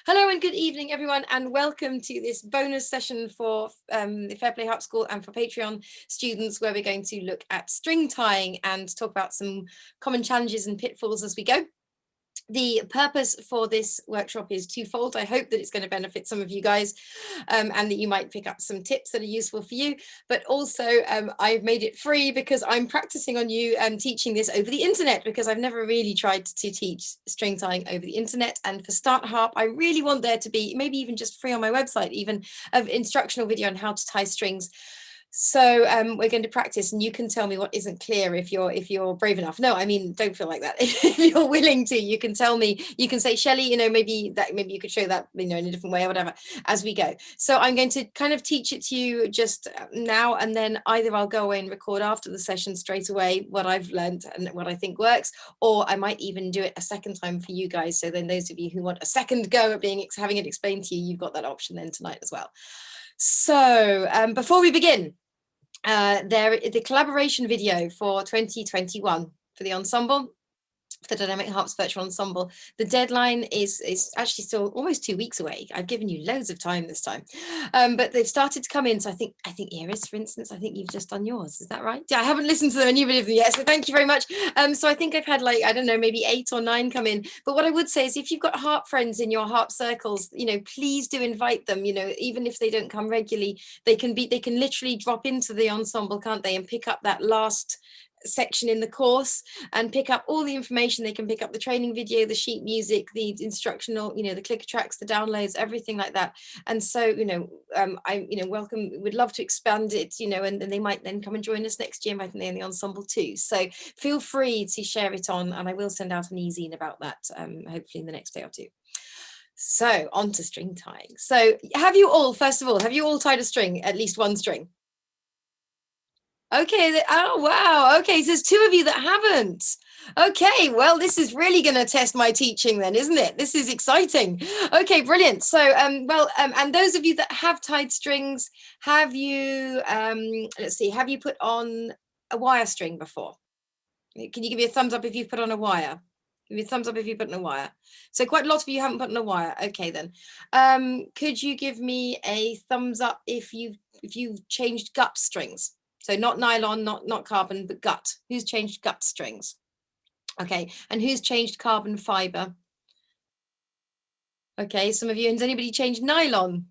Hello and good evening, everyone, and welcome to this bonus session for the Fair Play Harp School and for Patreon students, where we're going to look at string tying and talk about some common challenges and pitfalls as we go. The purpose for this workshop is twofold. I hope that it's going to benefit some of you guys and that you might pick up some tips that are useful for you. But also I've made it free because I'm practicing on you teaching this over the internet, because I've never really tried to teach string tying over the internet. And for Start Harp, I really want there to be maybe even just free on my website, even of instructional video on how to tie strings. So we're going to practice, and you can tell me what isn't clear if you're brave enough. No, I mean, don't feel like that. If you're willing to, you can tell me. You can say, Shelley, maybe you could show that, in a different way or whatever as we go. So I'm going to kind of teach it to you just now, and then either I'll go away and record after the session straight away what I've learned and what I think works, or I might even do it a second time for you guys. So then those of you who want a second go at having it explained to you, you've got that option then tonight as well. So before we begin, the collaboration video for 2021 for the ensemble, for the Dynamic Harps Virtual Ensemble, the deadline is actually still almost 2 weeks away. I've given you loads of time this time, but they've started to come in. So I think Iris, for instance, I think you've just done yours. Is that right? Yeah, I haven't listened to them, any of them yet, so thank you very much. So I think I've had, like, I don't know, maybe 8 or 9 come in. But what I would say is, if you've got harp friends in your harp circles, please do invite them. Even if they don't come regularly, they can literally drop into the ensemble, can't they, and pick up that last section in the course and pick up all the information. They can pick up the training video, the sheet music, the instructional, the clicker tracks, the downloads, everything like that. And so, I, welcome, would love to expand it, and they might then come and join us next year, might they, in the ensemble too. So feel free to share it on, and I will send out an e-zine about that, hopefully in the next day or two. So on to string tying. So first of all, have you all tied a string, at least one string? Okay, oh wow, okay, so there's 2 of you that haven't. Okay, well, this is really going to test my teaching then, isn't it? This is exciting. Okay, brilliant. So, and those of you that have tied strings, have you, let's see, have you put on a wire string before? Can you give me a thumbs up if you've put on a wire? Give me a thumbs up if you've put on a wire. So quite a lot of you haven't put on a wire. Okay, then. Could you give me a thumbs up if you've changed gut strings? So not nylon, not carbon, but gut. Who's changed gut strings? Okay, and who's changed carbon fiber? Okay, some of you. Has anybody changed nylon?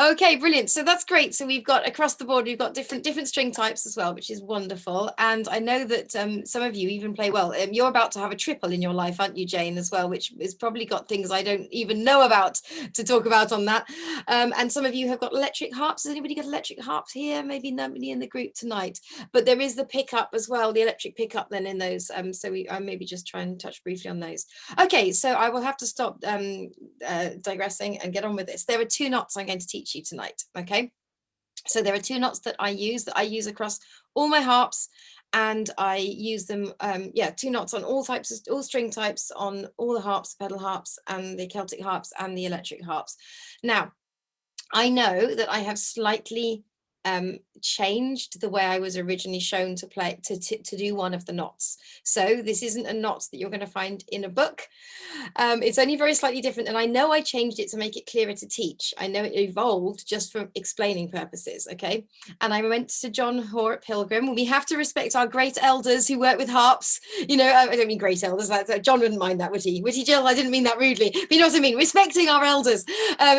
Okay, brilliant. So that's great. So we've got across the board, we've got different string types as well, which is wonderful. And I know that some of you even play well. You're about to have a triple in your life, aren't you, Jane, as well, which has probably got things I don't even know about to talk about on that. And some of you have got electric harps. Has anybody got electric harps here? Maybe nobody in the group tonight, but there is the pickup as well, the electric pickup then in those. So I maybe just try and touch briefly on those. Okay, so I will have to stop digressing and get on with this. There are 2 knots I'm going to teach you tonight. Okay, so there are 2 knots that I use across all my harps, and I use them 2 knots on all string types, on all the harps, pedal harps and the Celtic harps and the electric harps. Now I know that I have slightly changed the way I was originally shown to play to do one of the knots. So this isn't a knot that you're going to find in a book. It's only very slightly different, and I know I changed it to make it clearer to teach. I know it evolved just for explaining purposes. Okay, and I went to John Hoare at Pilgrim. We have to respect our great elders who work with harps. I don't mean great elders. John wouldn't mind that, would he? Would he, Jill? I didn't mean that rudely, but you know what I mean. Respecting our elders.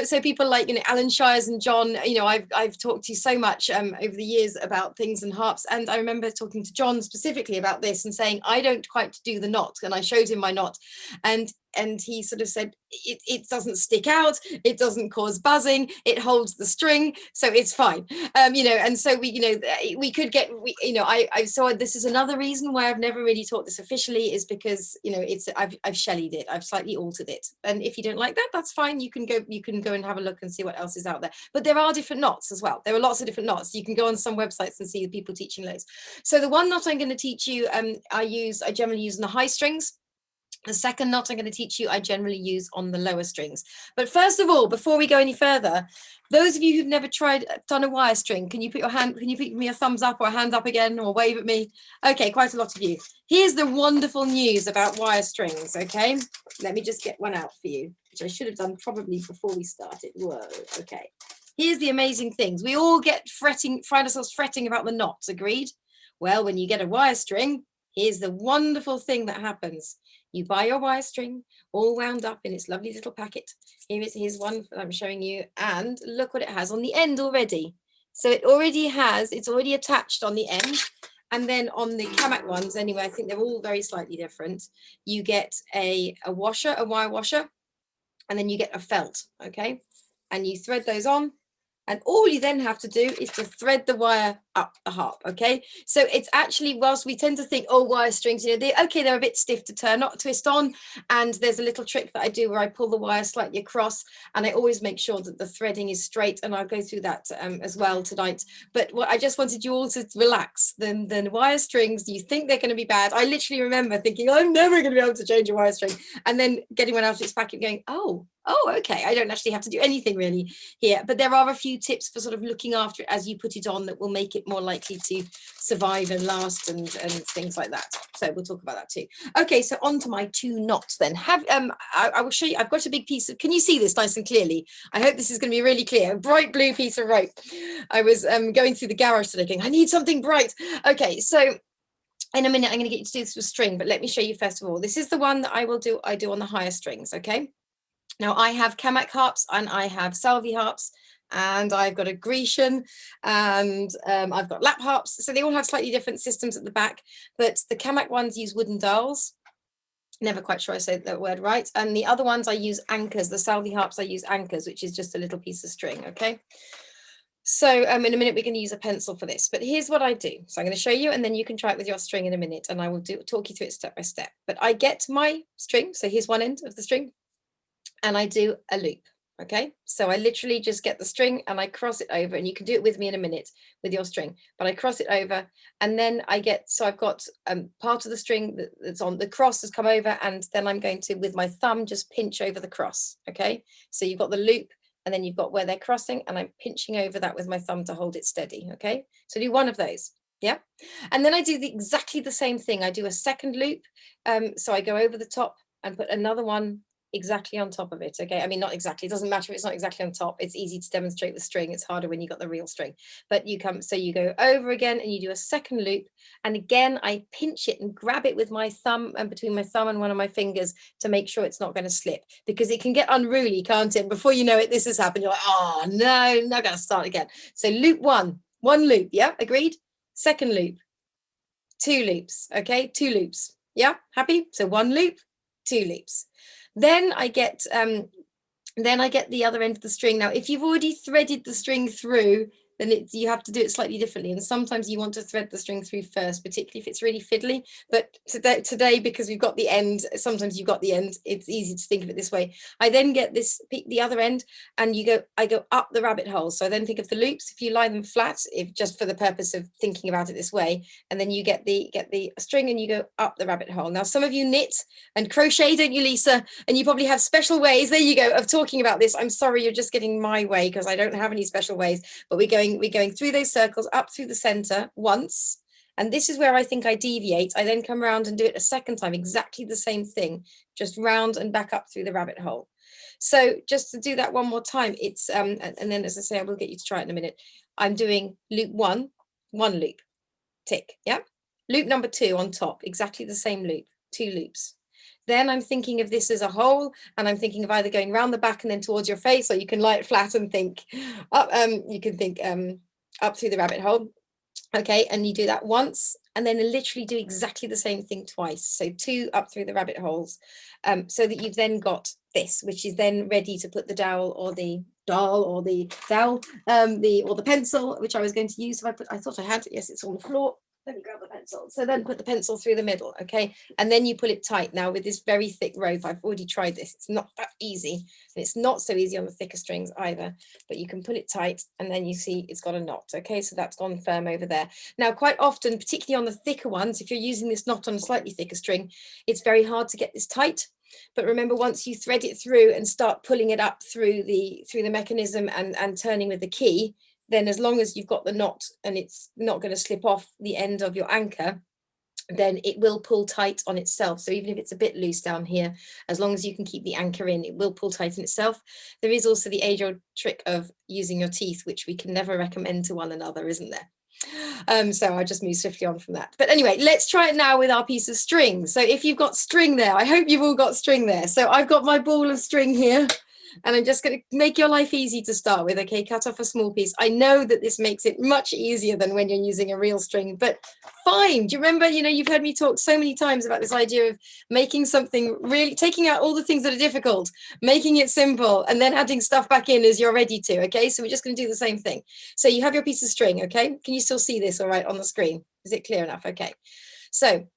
So people like Alan Shires and John. I've talked to you so much over the years about things and harps, and I remember talking to John specifically about this and saying I don't quite do the knot, and I showed him my knot, and he sort of said it doesn't stick out, it doesn't cause buzzing, it holds the string, so it's fine. And so we could get I saw this is another reason why I've never really taught this officially, is because I've Shelleyed it, I've slightly altered it, and if you don't like that, that's fine. You can go and have a look and see what else is out there. But there are different knots as well. There are lots of different knots. You can go on some websites and see the people teaching those. So the one knot I'm going to teach you, I generally use on the high strings. The second knot I'm going to teach you, I generally use on the lower strings. But first of all, before we go any further, those of you who've never done a wire string, can you put me a thumbs up or a hand up again, or wave at me? Okay, quite a lot of you. Here's the wonderful news about wire strings, okay? Let me just get one out for you, which I should have done probably before we started. Whoa, okay. Here's the amazing things. We all find ourselves fretting about the knots, agreed? Well, when you get a wire string, here's the wonderful thing that happens. You buy your wire string all wound up in its lovely little packet. Here's one that I'm showing you, and look what it has on the end already. So it's already attached on the end. And then on the Kamak ones, anyway, I think they're all very slightly different. You get a washer, a wire washer, and then you get a felt, okay? And you thread those on. And all you then have to do is to thread the wire up the harp, okay? So it's actually, whilst we tend to think, oh, wire strings, you know, they're a bit stiff to twist on. And there's a little trick that I do where I pull the wire slightly across, and I always make sure that the threading is straight. And I'll go through that as well tonight. But what I just wanted you all to relax. The wire strings, you think they're going to be bad. I literally remember thinking, I'm never going to be able to change a wire string. And then getting one out of its packet going, oh, okay, I don't actually have to do anything really here. But there are a few tips for sort of looking after it as you put it on that will make it more likely to survive and last and things like that. So we'll talk about that too. Okay, so on to my two knots then. I will show you, I've got a big piece of, can you see this nice and clearly? I hope this is going to be really clear. A bright blue piece of rope. I was going through the garage today going, I need something bright. Okay, so in a minute, I'm going to get you to do this with string, but let me show you first of all. This is the one that I do on the higher strings, okay? Now I have Kamak harps and I have Salvi harps, and I've got a Grecian, and I've got lap harps. So they all have slightly different systems at the back, but the Kamak ones use wooden dowels. Never quite sure I said that word right. And the other ones I use anchors. The Salvi harps I use anchors, which is just a little piece of string, okay? So in a minute, we're going to use a pencil for this, but here's what I do. So I'm going to show you, and then you can try it with your string in a minute, and I will talk you through it step by step. But I get my string. So here's one end of the string, and I do a loop. Okay, so I literally just get the string and I cross it over, and you can do it with me in a minute with your string, but I cross it over, and then I've got part of the string that's on the cross has come over, and then I'm going to, with my thumb, just pinch over the cross. Okay, so you've got the loop, and then you've got where they're crossing, and I'm pinching over that with my thumb to hold it steady. Okay, so do one of those. Yeah, and then I do exactly the same thing. I do a second loop, so I go over the top and put another one exactly on top of it. Okay, I mean, not exactly, it doesn't matter if it's not exactly on top. It's easy to demonstrate with string. It's harder when you got the real string. But you go over again and you do a second loop, and again I pinch it and grab it with my thumb, and between my thumb and one of my fingers, to make sure it's not going to slip, because it can get unruly, can't it? Before you know it, this has happened. You're like, oh no, now gotta start again. So loop one loop. Yeah, agreed. Second loop, two loops. Okay, two loops. Yeah, happy? So one loop, two loops. Then I get the other end of the string. Now, if you've already threaded the string through, then you have to do it slightly differently. And sometimes you want to thread the string through first, particularly if it's really fiddly. But today, because we've got the end, sometimes you've got the end, it's easy to think of it this way. I then get the other end, and I go up the rabbit hole. So I then think of the loops, if you lie them flat, if just for the purpose of thinking about it this way, and then you get the string and you go up the rabbit hole. Now, some of you knit and crochet, don't you, Lisa? And you probably have special ways, there you go, of talking about this. I'm sorry, you're just getting my way, because I don't have any special ways, but we're going through those circles up through the center once, and this is where I think I deviate. I then come around and do it a second time, exactly the same thing, just round and back up through the rabbit hole. So just to do that one more time, it's and then, as I say, I will get you to try it in a minute. I'm doing loop one loop, tick, yeah, loop number two on top, exactly the same loop, two loops. Then I'm thinking of this as a whole, and I'm thinking of either going round the back and then towards your face, or you can lie it flat and think up. You can think up through the rabbit hole. Okay, and you do that once, and then literally do exactly the same thing twice. So two up through the rabbit holes, so that you've then got this, which is then ready to put the dowel or the pencil, which I was going to use. I thought I had. Yes, it's on the floor. Let me grab the pencil. So then put the pencil through the middle, okay? And then you pull it tight. Now with this very thick rope, I've already tried this. It's not that easy. And it's not so easy on the thicker strings either, but you can pull it tight and then you see it's got a knot, okay? So that's gone firm over there. Now, quite often, particularly on the thicker ones, if you're using this knot on a slightly thicker string, it's very hard to get this tight. But remember, once you thread it through and start pulling it up through the mechanism and turning with the key, then as long as you've got the knot and it's not going to slip off the end of your anchor, then it will pull tight on itself. So even if it's a bit loose down here, as long as you can keep the anchor in, it will pull tight in itself. There is also the age-old trick of using your teeth, which we can never recommend to one another, isn't there? So I'll just move swiftly on from that. But anyway, let's try it now with our piece of string. So if you've got string there, I hope you've all got string there. So I've got my ball of string here. And I'm just going to make your life easy to start with, okay? Cut off a small piece. I know that this makes it much easier than when you're using a real string, but fine. Do you remember, you've heard me talk so many times about this idea of making something really, taking out all the things that are difficult, making it simple, and then adding stuff back in as you're ready to, okay? So we're just going to do the same thing. So you have your piece of string, okay? Can you still see this all right on the screen? Is it clear enough? Okay. So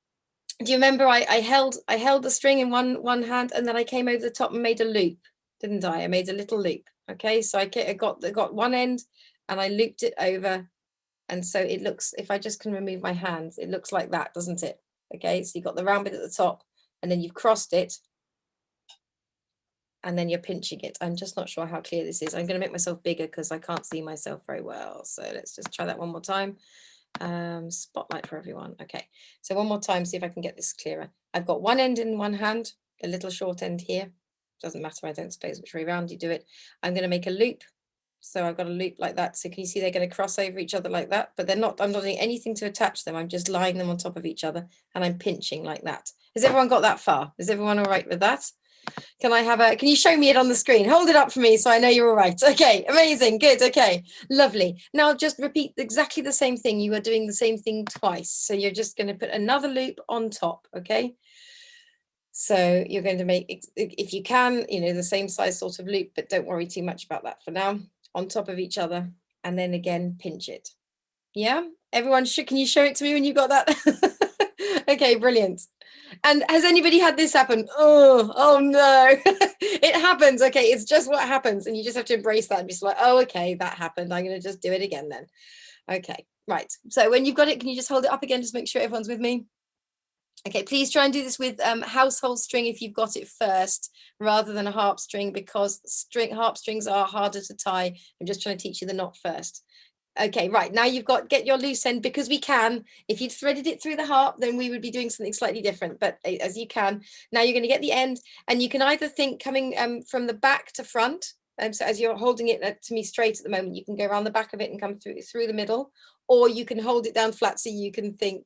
do you remember I held the string in one hand and then I came over the top and made a loop? Didn't I? I made a little loop. Okay, so I got one end and I looped it over. And so it looks, if I just can remove my hands, it looks like that, doesn't it? Okay, so you've got the round bit at the top and then you've crossed it and then you're pinching it. I'm just not sure how clear this is. I'm going to make myself bigger because I can't see myself very well. So let's just try that one more time. Spotlight for everyone. Okay, so one more time, see if I can get this clearer. I've got one end in one hand, the little short end here. Doesn't matter, I don't suppose which way around you do it. I'm going to make a loop. So I've got a loop like that. So can you see they're going to cross over each other like that? But they're not, I'm not doing anything to attach them. I'm just lying them on top of each other and I'm pinching like that. Has everyone got that far? Is everyone all right with that? Can you show me it on the screen? Hold it up for me so I know you're all right. Okay, amazing, good, okay, lovely. Now just repeat exactly the same thing. You are doing the same thing twice. So you're just going to put another loop on top, okay? So you're going to make, if you can, the same size sort of loop, but don't worry too much about that for now, on top of each other, and then again, pinch it. Yeah, everyone, can you show it to me when you got that? Okay, brilliant. And has anybody had this happen? Oh no, it happens. Okay, it's just what happens. And you just have to embrace that and be like, oh, okay, that happened. I'm going to just do it again then. Okay, right. So when you've got it, can you just hold it up again? Just make sure everyone's with me. Okay, please try and do this with household string if you've got it first, rather than a harp string, because harp strings are harder to tie. I'm just trying to teach you the knot first. Okay, right, now you've got, get your loose end, because we can. If you'd threaded it through the harp, then we would be doing something slightly different, but as you can. Now you're going to get the end, and you can either think coming from the back to front, so as you're holding it to me straight at the moment, you can go around the back of it and come through the middle, or you can hold it down flat so you can think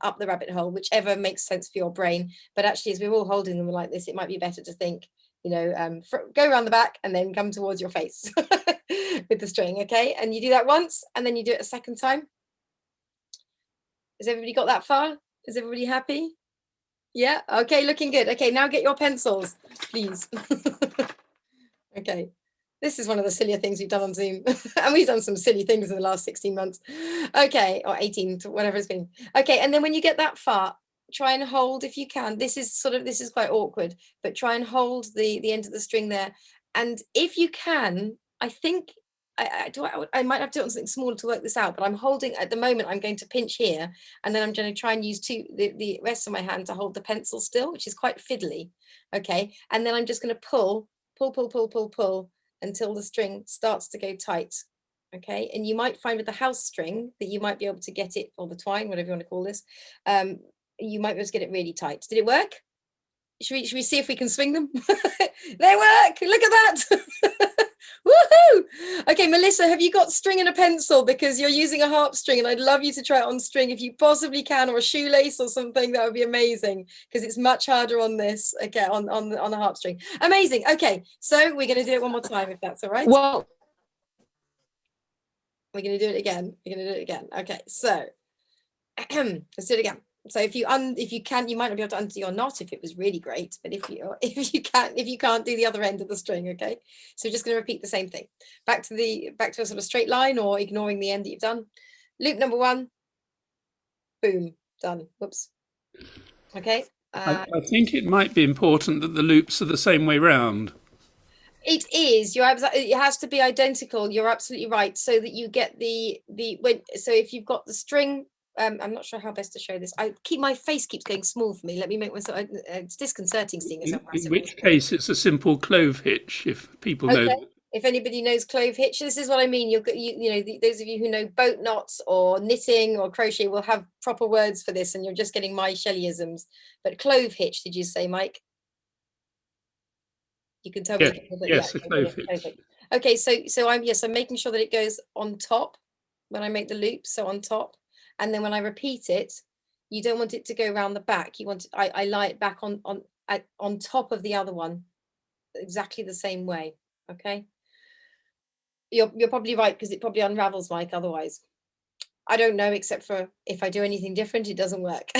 up the rabbit hole, whichever makes sense for your brain. But actually, as we're all holding them like this, it might be better to think, go around the back and then come towards your face with the string, okay? And you do that once, and then you do it a second time. Has everybody got that far? Is everybody happy? Yeah, okay, looking good. Okay, now get your pencils, please. Okay. This is one of the sillier things we've done on Zoom. And we've done some silly things in the last 16 months. Okay, or 18, whatever it's been. Okay, and then when you get that far, try and hold, if you can. This is quite awkward, but try and hold the end of the string there. And if you can, I think, I might have to do it on something smaller to work this out, but I'm holding, at the moment, I'm going to pinch here, and then I'm going to try and use the rest of my hand to hold the pencil still, which is quite fiddly. Okay, and then I'm just going to pull until the string starts to go tight. Okay, and you might find with the house string that you might be able to get it, or the twine, whatever you want to call this, you might be able to get it really tight. Did it work? Should we see if we can swing them? They work, look at that. Woohoo! Okay, Melissa, have you got string and a pencil? Because you're using a harp string, and I'd love you to try it on string if you possibly can, or a shoelace or something. That would be amazing, because it's much harder on this. Okay, on a harp string. Amazing. Okay, so we're going to do it one more time, if that's all right. Well, we're going to do it again. We're going to do it again. Okay, so let's do it again. So if you can, you might not be able to undo your knot if it was really great, but if you can't, do the other end of the string. Okay, so just going to repeat the same thing back to a sort of straight line, or ignoring the end that you've done. Loop number 1, Boom, done. Whoops. Okay. I think it might be important that the loops are the same way round. It is. It has to be identical. You're absolutely right. So that you get so if you've got the string, I'm not sure how best to show this. My face keeps getting small for me. Let me make myself. It's disconcerting seeing yourself In massively. which case, it's a simple clove hitch, if people know. Okay. If anybody knows clove hitch, this is what I mean. Those of you who know boat knots or knitting or crochet will have proper words for this, and you're just getting my Shelleyisms. But clove hitch, did you say, Mike? You can tell Yes, me, but yeah, yes, a okay, clove brilliant. hitch. Perfect. Okay, so I'm making sure that it goes on top when I make the loop, so on top, and then when I repeat it, you don't want it to go around the back. You want it, I lie it back on top of the other one, exactly the same way. Okay, you're probably right because it probably unravels, Mike. Otherwise, I don't know, except for if I do anything different, it doesn't work.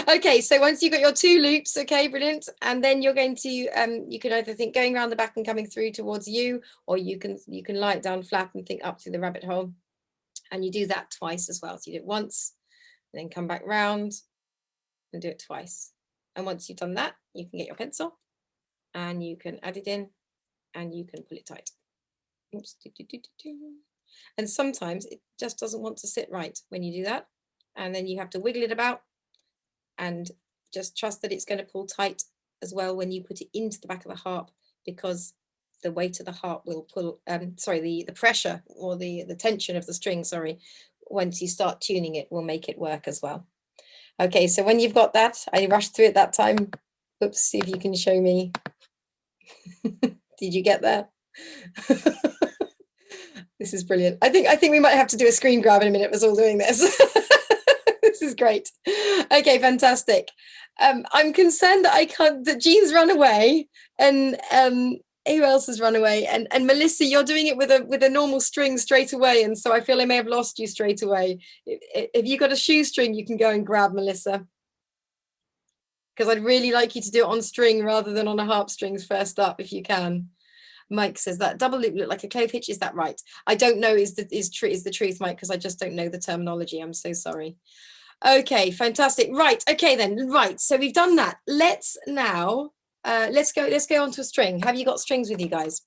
Okay, so once you've got your two loops, okay, brilliant. And then you're going to, you can either think going around the back and coming through towards you, or you can lie it down flat and think up through the rabbit hole. And you do that twice as well. So you do it once, and then come back round and do it twice. And once you've done that, you can get your pencil and you can add it in and you can pull it tight. Oops. And sometimes it just doesn't want to sit right when you do that. And then you have to wiggle it about and just trust that it's going to pull tight as well when you put it into the back of the harp, because the weight of the harp will pull, the pressure or the tension of the string, once you start tuning it will make it work as well. Okay, so when you've got that, I rushed through it that time. Oops, see if you can show me. Did you get that? This is brilliant. I think we might have to do a screen grab in a minute of us all doing this. This is great. Okay, fantastic. I'm concerned that Jean's run away, and who else has run away? And Melissa, you're doing it with a normal string straight away, and so I feel I may have lost you straight away. If you got a shoestring, you can go and grab, Melissa, because I'd really like you to do it on string rather than on a harp strings first up, if you can. Mike says that double loop look like a clove hitch. Is that right? I don't know is the truth, Mike, because I just don't know the terminology. I'm so sorry. Okay, fantastic. Right. Okay, then. Right. So we've done that. Let's now let's go on to a string. Have you got strings with you guys?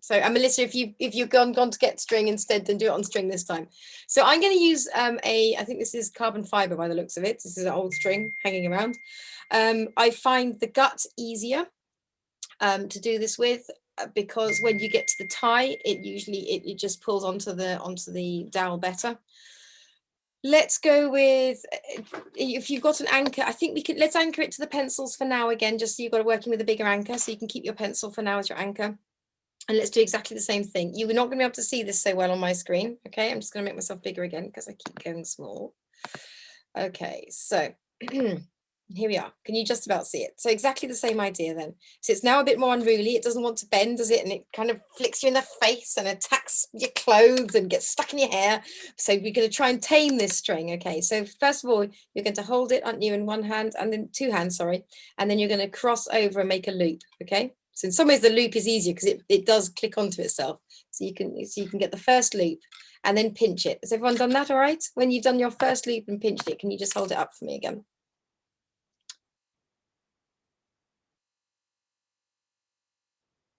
So, and Melissa, if you've gone to get string instead, then do it on string this time. So I'm going to use I think this is carbon fiber by the looks of it. This is an old string hanging around. I find the gut easier to do this with, because when you get to the tie, it usually it just pulls onto the dowel better. Let's go with, if you've got an anchor, I think let's anchor it to the pencils for now again, just so you've got working with a bigger anchor, so you can keep your pencil for now as your anchor. And let's do exactly the same thing. You're not going to be able to see this so well on my screen. Okay, I'm just going to make myself bigger again because I keep going small. Okay, so here we are. Can you just about see it? So exactly the same idea then. So it's now a bit more unruly. It doesn't want to bend, does it? And it kind of flicks you in the face and attacks your clothes and gets stuck in your hair. So we're going to try and tame this string. Okay, so first of all, you're going to hold it, aren't you, in one hand, and then two hands, sorry. And then you're going to cross over and make a loop. Okay, so in some ways the loop is easier because it does click onto itself. So you can get the first loop and then pinch it. Has everyone done that all right? When you've done your first loop and pinched it, can you just hold it up for me again?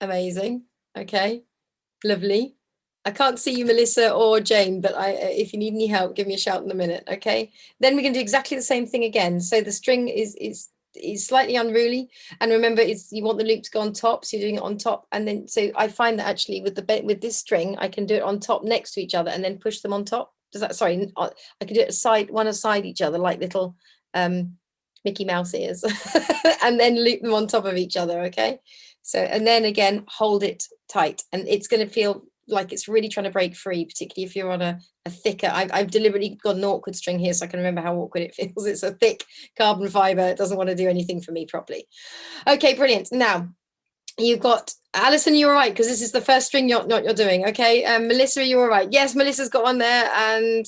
Amazing. Okay, lovely. I can't see you, Melissa or Jane, but if you need any help, give me a shout in a minute. Okay, then we can do exactly the same thing again. So the string is slightly unruly, and remember, you want the loop to go on top, so you're doing it on top, and then so I find that actually with this string, I can do it on top next to each other, and then push them on top. Does that? Sorry, I can do it one aside each other, like little Mickey Mouse ears, and then loop them on top of each other. Okay. So, and then again, hold it tight, and it's going to feel like it's really trying to break free, particularly if you're on a thicker, I've deliberately got an awkward string here so I can remember how awkward it feels. It's a thick carbon fiber. It doesn't want to do anything for me properly. Okay, brilliant. Now, you've got Alison, you're all right, because this is the first string you're doing. Okay, Melissa, you're all right. Yes, Melissa's got one there, and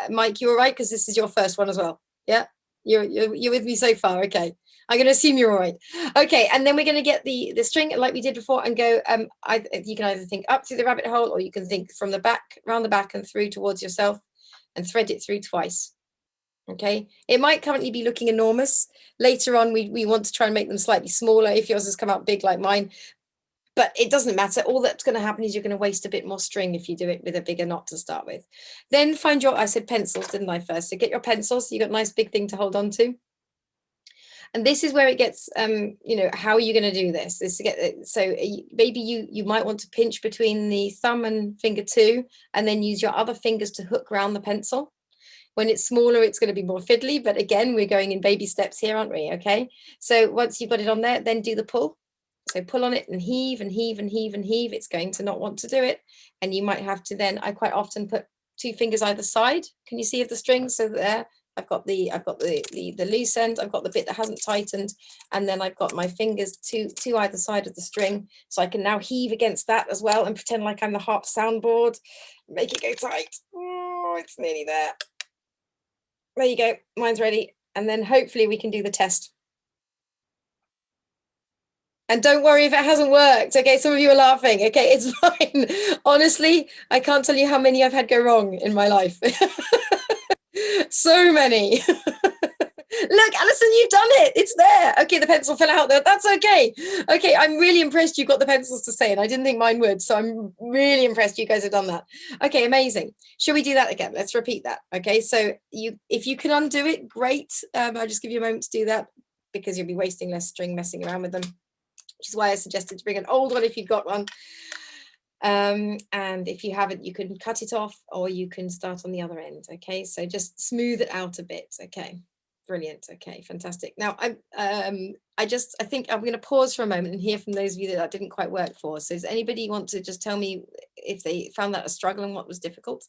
Mike, you're all right, because this is your first one as well. Yeah, you're with me so far. Okay, I'm going to assume you're all right. Okay, and then we're going to get the string like we did before and go, you can either think up through the rabbit hole, or you can think from the back, round the back and through towards yourself. and thread it through twice. Okay, it might currently be looking enormous. Later on, we want to try and make them slightly smaller if yours has come out big like mine. But it doesn't matter. All that's going to happen is you're going to waste a bit more string if you do it with a bigger knot to start with. Then find your, I said pencils, didn't I, first? So get your pencils. So you got a nice big thing to hold on to. And this is where it gets, you know, how are you going to do this? So maybe you might want to pinch between the thumb and finger 2, and then use your other fingers to hook around the pencil. When it's smaller, it's going to be more fiddly. But again, we're going in baby steps here, aren't we? Okay. So once you've got it on there, then do the pull. So pull on it and heave and heave and heave and heave. It's going to not want to do it. And you might have to then, I quite often put 2 fingers either side. Can you see of the string? So there, I've got the loose end, I've got the bit that hasn't tightened, and then I've got my fingers to either side of the string. So I can now heave against that as well and pretend like I'm the harp soundboard. Make it go tight. Oh, it's nearly there. There you go. Mine's ready. And then hopefully we can do the test. And don't worry if it hasn't worked. Okay, some of you are laughing. Okay, it's fine. Honestly, I can't tell you how many I've had go wrong in my life. So many. Look, Alison, you've done it. It's there. Okay, the pencil fell out there. That's okay. Okay, I'm really impressed you got the pencils to stay, and I didn't think mine would. So I'm really impressed you guys have done that. Okay, amazing. Shall we do that again? Let's repeat that. Okay, so if you can undo it, great. I'll just give you a moment to do that because you'll be wasting less string messing around with them, which is why I suggested to bring an old one if you've got one. And if you haven't, you can cut it off or you can start on the other end. Okay, so just smooth it out a bit. Okay, brilliant. Okay, fantastic. Now I think I'm going to pause for a moment and hear from those of you that didn't quite work for. So does anybody want to just tell me if they found that a struggle and what was difficult?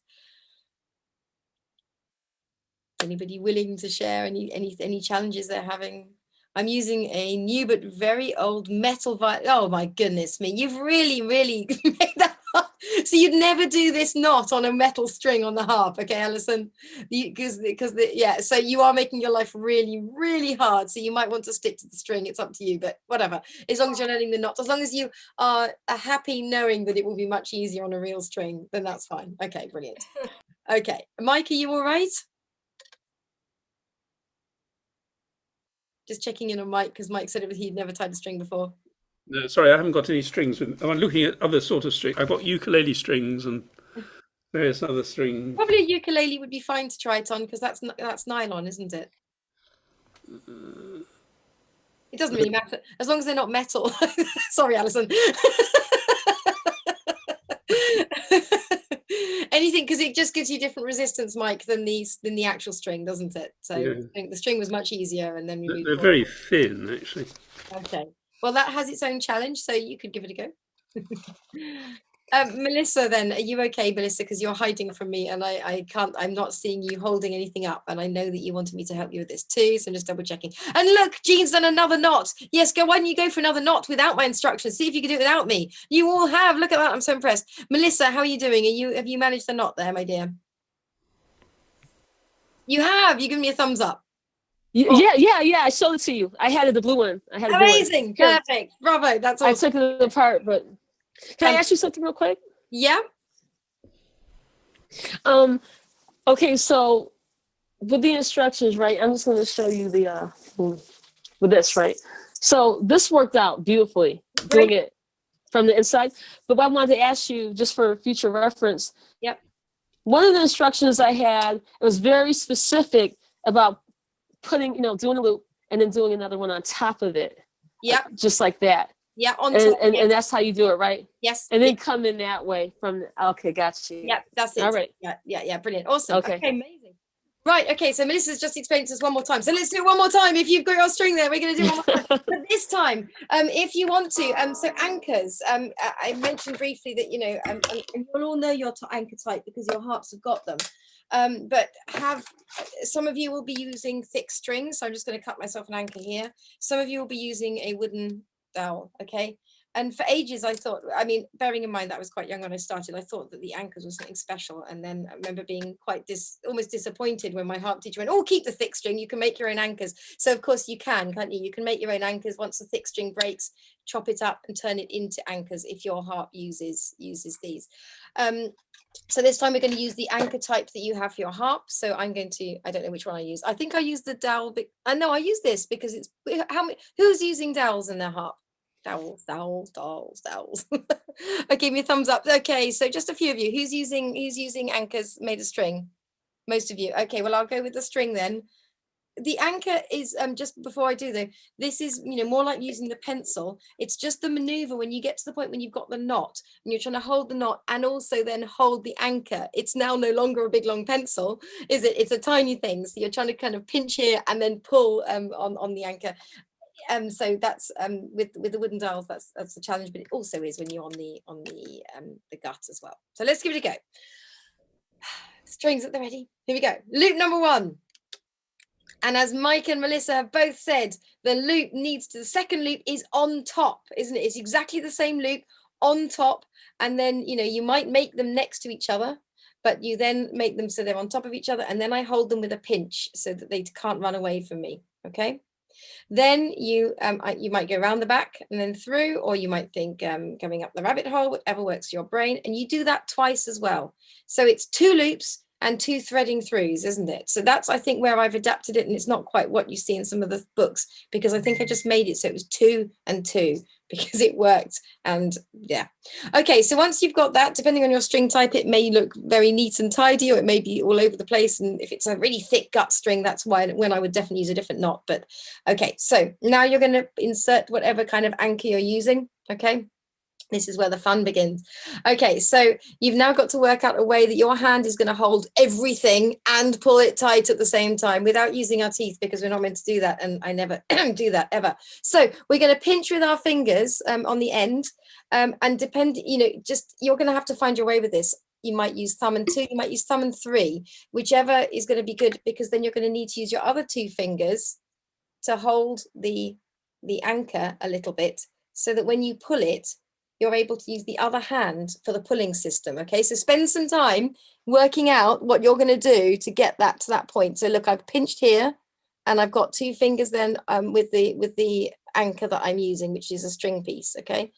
Anybody willing to share any challenges they're having? I'm using a new but very old metal violin. Oh my goodness me, you've really made that up. So you'd never do this knot on a metal string on the harp, okay, Alison? Yeah, so you are making your life really hard. So you might want to stick to the string. It's up to you, but whatever. As long as you're learning the knots, as long as you are happy knowing that it will be much easier on a real string, then that's fine. Okay, brilliant. Okay, Mike, are you all right? Just checking in on Mike because Mike said he'd never tied a string before. No, sorry, I haven't got any strings. I'm looking at other sort of strings. I've got ukulele strings and various other strings. Probably a ukulele would be fine to try it on because that's nylon, isn't it? It doesn't really matter as long as they're not metal. Sorry, Alison. Anything, because it just gives you different resistance, Mike, than the actual string, doesn't it? So yeah. I think the string was much easier, and then they're very thin, actually. Okay, well that has its own challenge, so you could give it a go. Melissa, then, are you okay, Melissa? Because you're hiding from me, and I'm not seeing you holding anything up, and I know that you wanted me to help you with this too, so I'm just double checking. And look, Jean's done another knot. Yes, why don't you go for another knot without my instructions? See if you can do it without me. You all have. Look at that. I'm so impressed. Melissa, how are you doing? Have you managed the knot there, my dear? You have. You give me a thumbs up. Yeah. I showed it to you. I had the blue one. I had amazing. Blue one. Perfect. Bravo. That's awesome. I took it apart, but can I ask you something real quick? Yeah. Okay, so with the instructions, right? I'm just going to show you the with this, right? So this worked out beautifully, doing it from the inside. But what I wanted to ask you, just for future reference. Yep. One of the instructions I had, it was very specific about putting, doing a loop and then doing another one on top of it. Yeah. Just like that. Yeah, and that's how you do it, right? Yes. And then come in that way from okay, got you. Yeah, that's it. All right. Yeah, brilliant. Awesome. Okay, amazing. Right, okay, so Melissa's just explained to us one more time. So let's do it one more time. If you've got your string there, we're going to do one more time. But this time, if you want to, so anchors, I mentioned briefly that, and you'll all know your anchor type because your harps have got them. But some of you will be using thick strings. So I'm just going to cut myself an anchor here. Some of you will be using a wooden dowel, okay? And for ages, I thought, I mean, bearing in mind that I was quite young when I started, I thought that the anchors was something special. And then I remember being quite almost disappointed when my harp teacher went, oh, keep the thick string, you can make your own anchors. So of course you can, can't you? You can make your own anchors. Once the thick string breaks, chop it up and turn it into anchors if your harp uses these. So this time we're going to use the anchor type that you have for your harp. So I'm going to, I don't know which one I use. I think I use the dowel. I know I use this because it's, who's using dowels in their harp? Dowels. Okay, give me a thumbs up. Okay, so just a few of you. Who's using anchors made of string? Most of you. Okay, well, I'll go with the string then. The anchor is just before I do though, this is, you know, more like using the pencil. It's just the maneuver when you get to the point when you've got the knot and you're trying to hold the knot and also then hold the anchor. It's now no longer a big long pencil, is it? It's a tiny thing. So you're trying to kind of pinch here and then pull on the anchor. So that's with the wooden dowels, that's the challenge, but it also is when you're on the gut as well. So let's give it a go. Strings at the ready. Here we go. Loop number 1. And as Mike and Melissa have both said, the loop the second loop is on top, isn't it? It's exactly the same loop on top. And then, you know, you might make them next to each other, but you then make them so they're on top of each other. And then I hold them with a pinch so that they can't run away from me. Okay. Then you might go around the back and then through, or you might think going up the rabbit hole, whatever works for your brain. And you do that twice as well. So it's 2 loops and 2 threading throughs, isn't it? So that's, I think, where I've adapted it, and it's not quite what you see in some of the books, because I think I just made it so it was 2 and 2 because it worked. And yeah. Okay, so once you've got that, depending on your string type, it may look very neat and tidy, or it may be all over the place. And if it's a really thick gut string, that's when I would definitely use a different knot. But okay, so now you're going to insert whatever kind of anchor you're using. Okay. This is where the fun begins. Okay, so you've now got to work out a way that your hand is going to hold everything and pull it tight at the same time without using our teeth, because we're not meant to do that. And I never do that ever. So we're going to pinch with our fingers on the end. And you know, just you're going to have to find your way with this. You might use thumb and 2, you might use thumb and 3, whichever is going to be good, because then you're going to need to use your other 2 fingers to hold the anchor a little bit, so that when you pull it, you're able to use the other hand for the pulling system. Okay, so spend some time working out what you're going to do to get that to that point. So look, I've pinched here and I've got 2 fingers then with the anchor that I'm using, which is a string piece. Okay,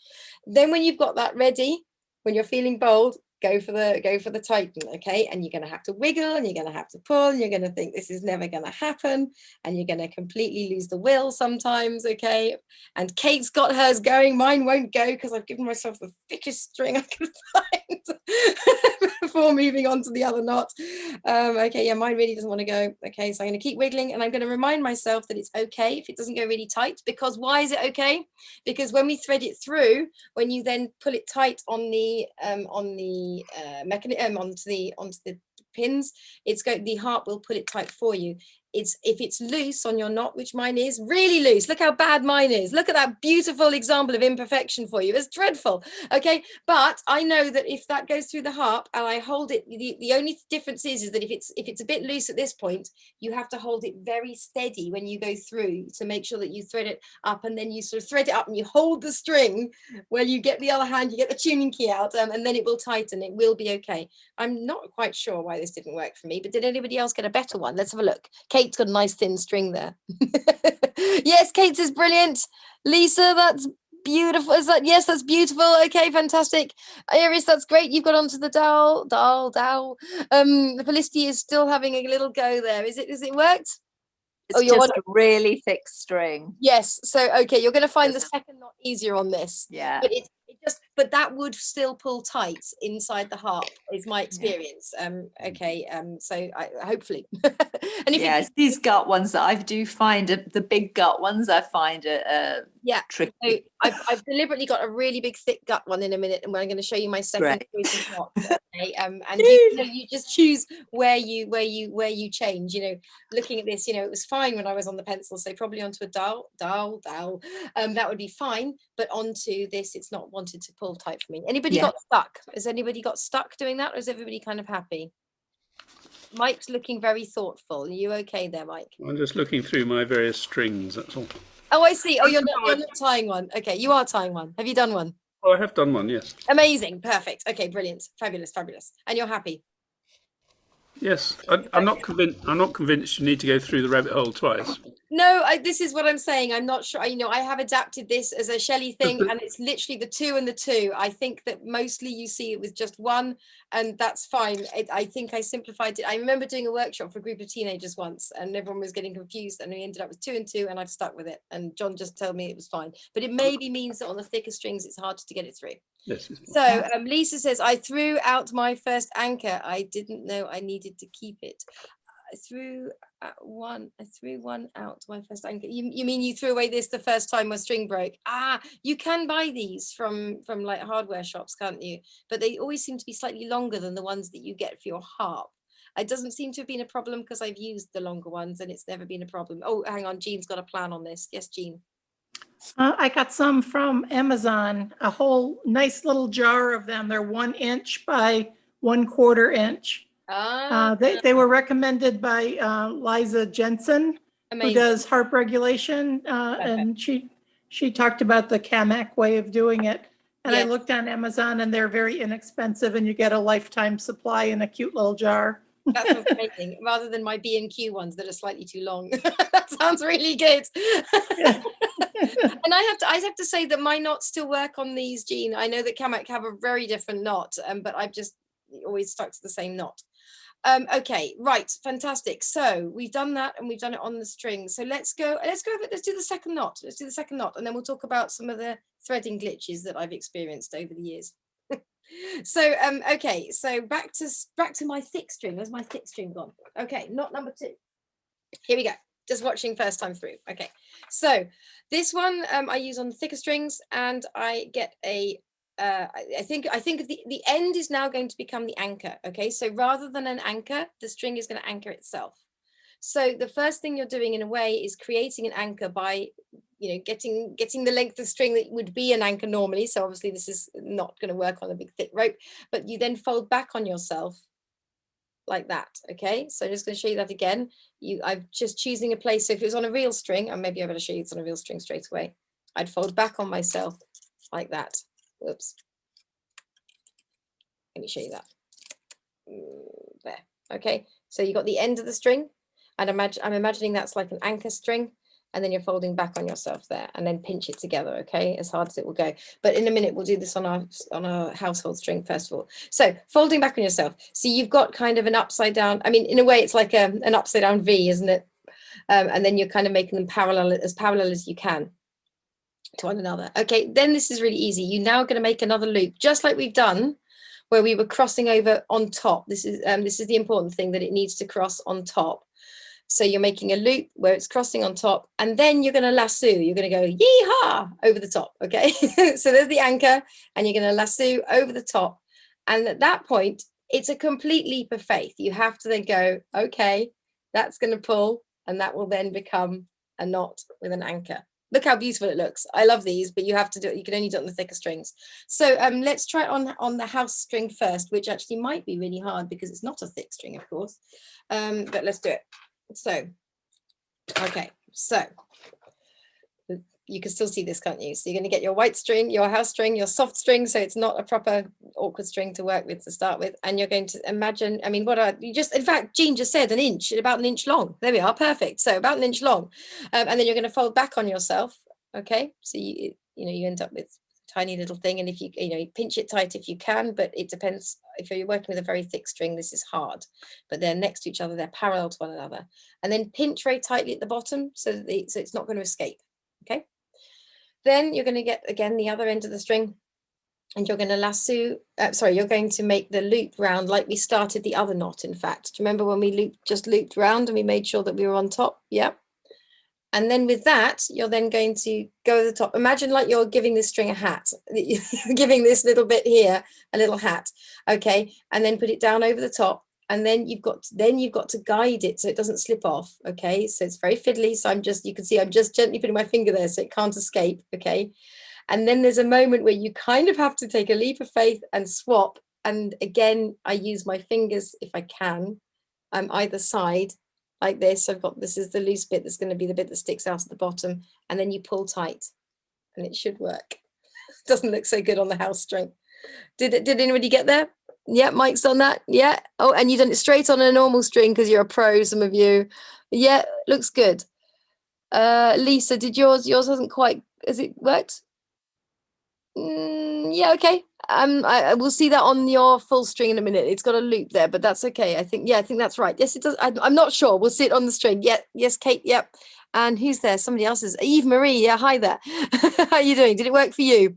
then when you've got that ready, when you're feeling bold, go for the tighten. Okay, and you're going to have to wiggle and you're going to have to pull and you're going to think this is never going to happen, and you're going to completely lose the will sometimes. Okay, and Kate's got hers going, mine won't go because I've given myself the thickest string I can find before moving on to the other knot. Okay, yeah, mine really doesn't want to go. Okay, so I'm going to keep wiggling, and I'm going to remind myself that it's okay if it doesn't go really tight. Because why is it okay? Because when we thread it through, when you then pull it tight on the mechanism onto the pins, the harp will pull it tight for you. If it's loose on your knot, which mine is really loose, look how bad mine is. Look at that beautiful example of imperfection for you. It's dreadful. Okay, but I know that if that goes through the harp and I hold it, the only difference is that if it's a bit loose at this point, you have to hold it very steady when you go through to make sure that you thread it up, and then you sort of thread it up and you hold the string where you get the other hand, you get the tuning key out, and then it will tighten. It will be okay. I'm not quite sure why this didn't work for me, but did anybody else get a better one? Let's have a look. Kate's got a nice thin string there. Yes, Kate's is brilliant. Lisa, that's beautiful. Is that, yes, that's beautiful. Okay, fantastic. Iris, that's great. You've got onto the dowel. The Felicity is still having a little go there. Has it worked? It's just a really thick string. Yes. So okay, you're going to find the second knot easier on this. Yeah. But that would still pull tight inside the harp, is my experience. Okay. So hopefully. And if these gut ones that I do find the big gut ones, I find tricky. So I've deliberately got a really big thick gut one in a minute, and I'm going to show you my second choice of knot. Okay. And you just choose where you change. You know, looking at this, you know, it was fine when I was on the pencil, so probably onto a dowel. That would be fine, but onto this, it's not wanted to pull tight for me. Anybody got stuck? Has anybody got stuck doing that, or is everybody kind of happy? Mike's looking very thoughtful. Are you okay there, Mike? I'm just looking through my various strings, that's all. Oh, I see. Oh, you're not tying one. Okay, you are tying one. Have you done one? Oh, I have done one, yes. Amazing. Perfect. Okay, brilliant. Fabulous, fabulous. And you're happy? Yes, I'm not convinced. I'm not convinced you need to go through the rabbit hole twice. No, this is what I'm saying. I'm not sure. You know, I have adapted this as a Shelley thing, and it's literally the 2 and the 2. I think that mostly you see it with just 1, and that's fine. I think I simplified it. I remember doing a workshop for a group of teenagers once, and everyone was getting confused, and we ended up with 2 and 2, and I've stuck with it. And John just told me it was fine, but it maybe means that on the thicker strings, it's harder to get it through. Yes. So Lisa says, I threw out my first anchor. I didn't know I needed to keep it. I threw one out, my first anchor. You mean you threw away this the first time my string broke? You can buy these from like hardware shops, can't you? But they always seem to be slightly longer than the ones that you get for your harp. It doesn't seem to have been a problem because I've used the longer ones and it's never been a problem. Oh, hang on, Jean's got a plan on this. Yes, Jean. I got some from Amazon, a whole nice little jar of them. They're 1 inch by 1/4 inch. They were recommended by Liza Jensen, Amazing. who does harp regulation, and she talked about the Kamak way of doing it. And I looked on Amazon, and they're very inexpensive, and you get a lifetime supply in a cute little jar. That sounds amazing. Rather than my B&Q ones that are slightly too long. That sounds really good. And I have to say that my knots still work on these, Jean. I know that Kamak have a very different knot, but I've just always stuck to the same knot. Okay, right, fantastic. So we've done that, and we've done it on the string. So let's do the second knot. Let's do the second knot, and then we'll talk about some of the threading glitches that I've experienced over the years. So okay, so back to my thick string. Where's my thick string gone? Okay, knot number 2. Here we go. Just watching first time through. Okay, so this one I use on the thicker strings, and I get a I think the end is now going to become the anchor. Okay, so rather than an anchor, the string is going to anchor itself. So the first thing you're doing in a way is creating an anchor by, you know, getting the length of string that would be an anchor normally. So obviously this is not going to work on a big thick rope, but you then fold back on yourself like that. Okay, so I'm just going to show you that again. I'm just choosing a place. So if it was on a real string, and maybe I'm going to show you it's on a real string straight away, I'd fold back on myself like that. Whoops. Let me show you that. There. Okay, so you got the end of the string, and I'm imagining that's like an anchor string, and then you're folding back on yourself there, and then pinch it together. Okay, as hard as it will go. But in a minute we'll do this on our household string first of all. So folding back on yourself. So you've got kind of an upside down. I mean, in a way, it's like an upside down V, isn't it? And then you're kind of making them parallel as you can to one another. Okay, then this is really easy. You're now going to make another loop, just like we've done where we were crossing over on top. This is the important thing, that it needs to cross on top. So you're making a loop where it's crossing on top, and then you're going to lasso. You're going to go yee-haw over the top. Okay, so there's the anchor, and you're going to lasso over the top. And at that point, it's a complete leap of faith. You have to then go, okay, that's going to pull, and that will then become a knot with an anchor. Look how beautiful it looks. I love these, but you have to do it. You can only do it on the thicker strings. So let's try it on the house string first, which actually might be really hard because it's not a thick string, of course. But let's do it. So, okay, so you can still see this, can't you? So you're going to get your white string, your house string, your soft string, so it's not a proper awkward string to work with to start with. And you're going to imagine, I mean, in fact, Jean just said about an inch long. There we are, perfect. So about an inch long. And then you're going to fold back on yourself, okay? So you end up with a tiny little thing, and if you pinch it tight if you can, but it depends. If you're working with a very thick string, this is hard, but they're next to each other, they're parallel to one another. And then pinch very tightly at the bottom so it's not going to escape, okay? Then you're going to get, again, the other end of the string, and you're going to lasso, you're going to make the loop round like we started the other knot, in fact. Do you remember when we just looped round and we made sure that we were on top? Yeah. And then with that, you're then going to go to the top. Imagine like you're giving this string a hat, you're giving this little bit here a little hat, okay? And then put it down over the top. And then you've got to guide it so it doesn't slip off, okay? So it's very fiddly. So you can see I'm just gently putting my finger there so it can't escape, okay? And then there's a moment where you kind of have to take a leap of faith and swap. And again, I use my fingers if I can, either side, like this. This is the loose bit that's going to be the bit that sticks out at the bottom, and then you pull tight and it should work. Doesn't look so good on the house string. Did anybody get there? Yeah, Mike's done that. Yeah. Oh, and you done it straight on a normal string because you're a pro, some of you. Yeah, looks good. Lisa, did yours hasn't quite, has it worked? Yeah, okay. I will see that on your full string in a minute. It's got a loop there, but that's okay. I think that's right. Yes, it does. I'm not sure. We'll see it on the string. Yeah, yes, Kate. Yep. And who's there? Somebody else is Eve Marie. Yeah, hi there. How are you doing? Did it work for you?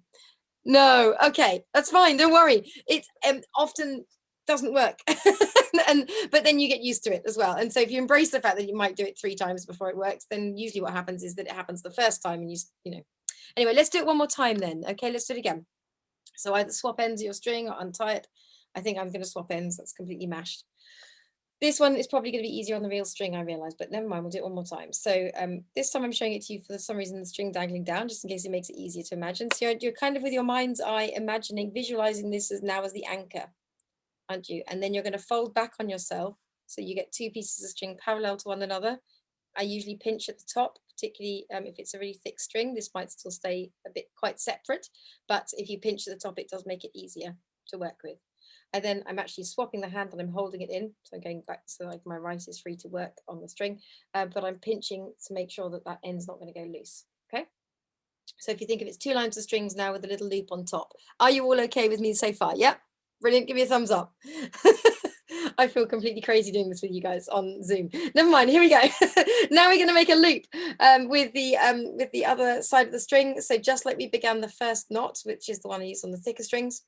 No. Okay, that's fine. Don't worry. It often doesn't work, but then you get used to it as well. And so if you embrace the fact that you might do it 3 times before it works, then usually what happens is that it happens the first time, and you know. Anyway, let's do it one more time then. Okay, let's do it again. So either swap ends of your string or untie it. I think I'm going to swap ends. That's completely mashed. This one is probably going to be easier on the real string, I realize, but never mind, we'll do it one more time. So this time I'm showing it to you for some reason, the string dangling down, just in case it makes it easier to imagine. So you're kind of with your mind's eye imagining, visualizing this as now as the anchor, aren't you? And then you're going to fold back on yourself. So you get 2 pieces of string parallel to one another. I usually pinch at the top, particularly if it's a really thick string. This might still stay a bit quite separate, but if you pinch at the top, it does make it easier to work with. And then I'm actually swapping the hand and I'm holding it in. So I'm going back so like my right is free to work on the string, but I'm pinching to make sure that that end's not going to go loose. Okay. So if you think of it, it's 2 lines of strings now with a little loop on top. Are you all okay with me so far? Yep. Brilliant. Give me a thumbs up. I feel completely crazy doing this with you guys on Zoom. Never mind. Here we go. Now we're going to make a loop with the other side of the string. So just like we began the first knot, which is the one I use on the thicker strings.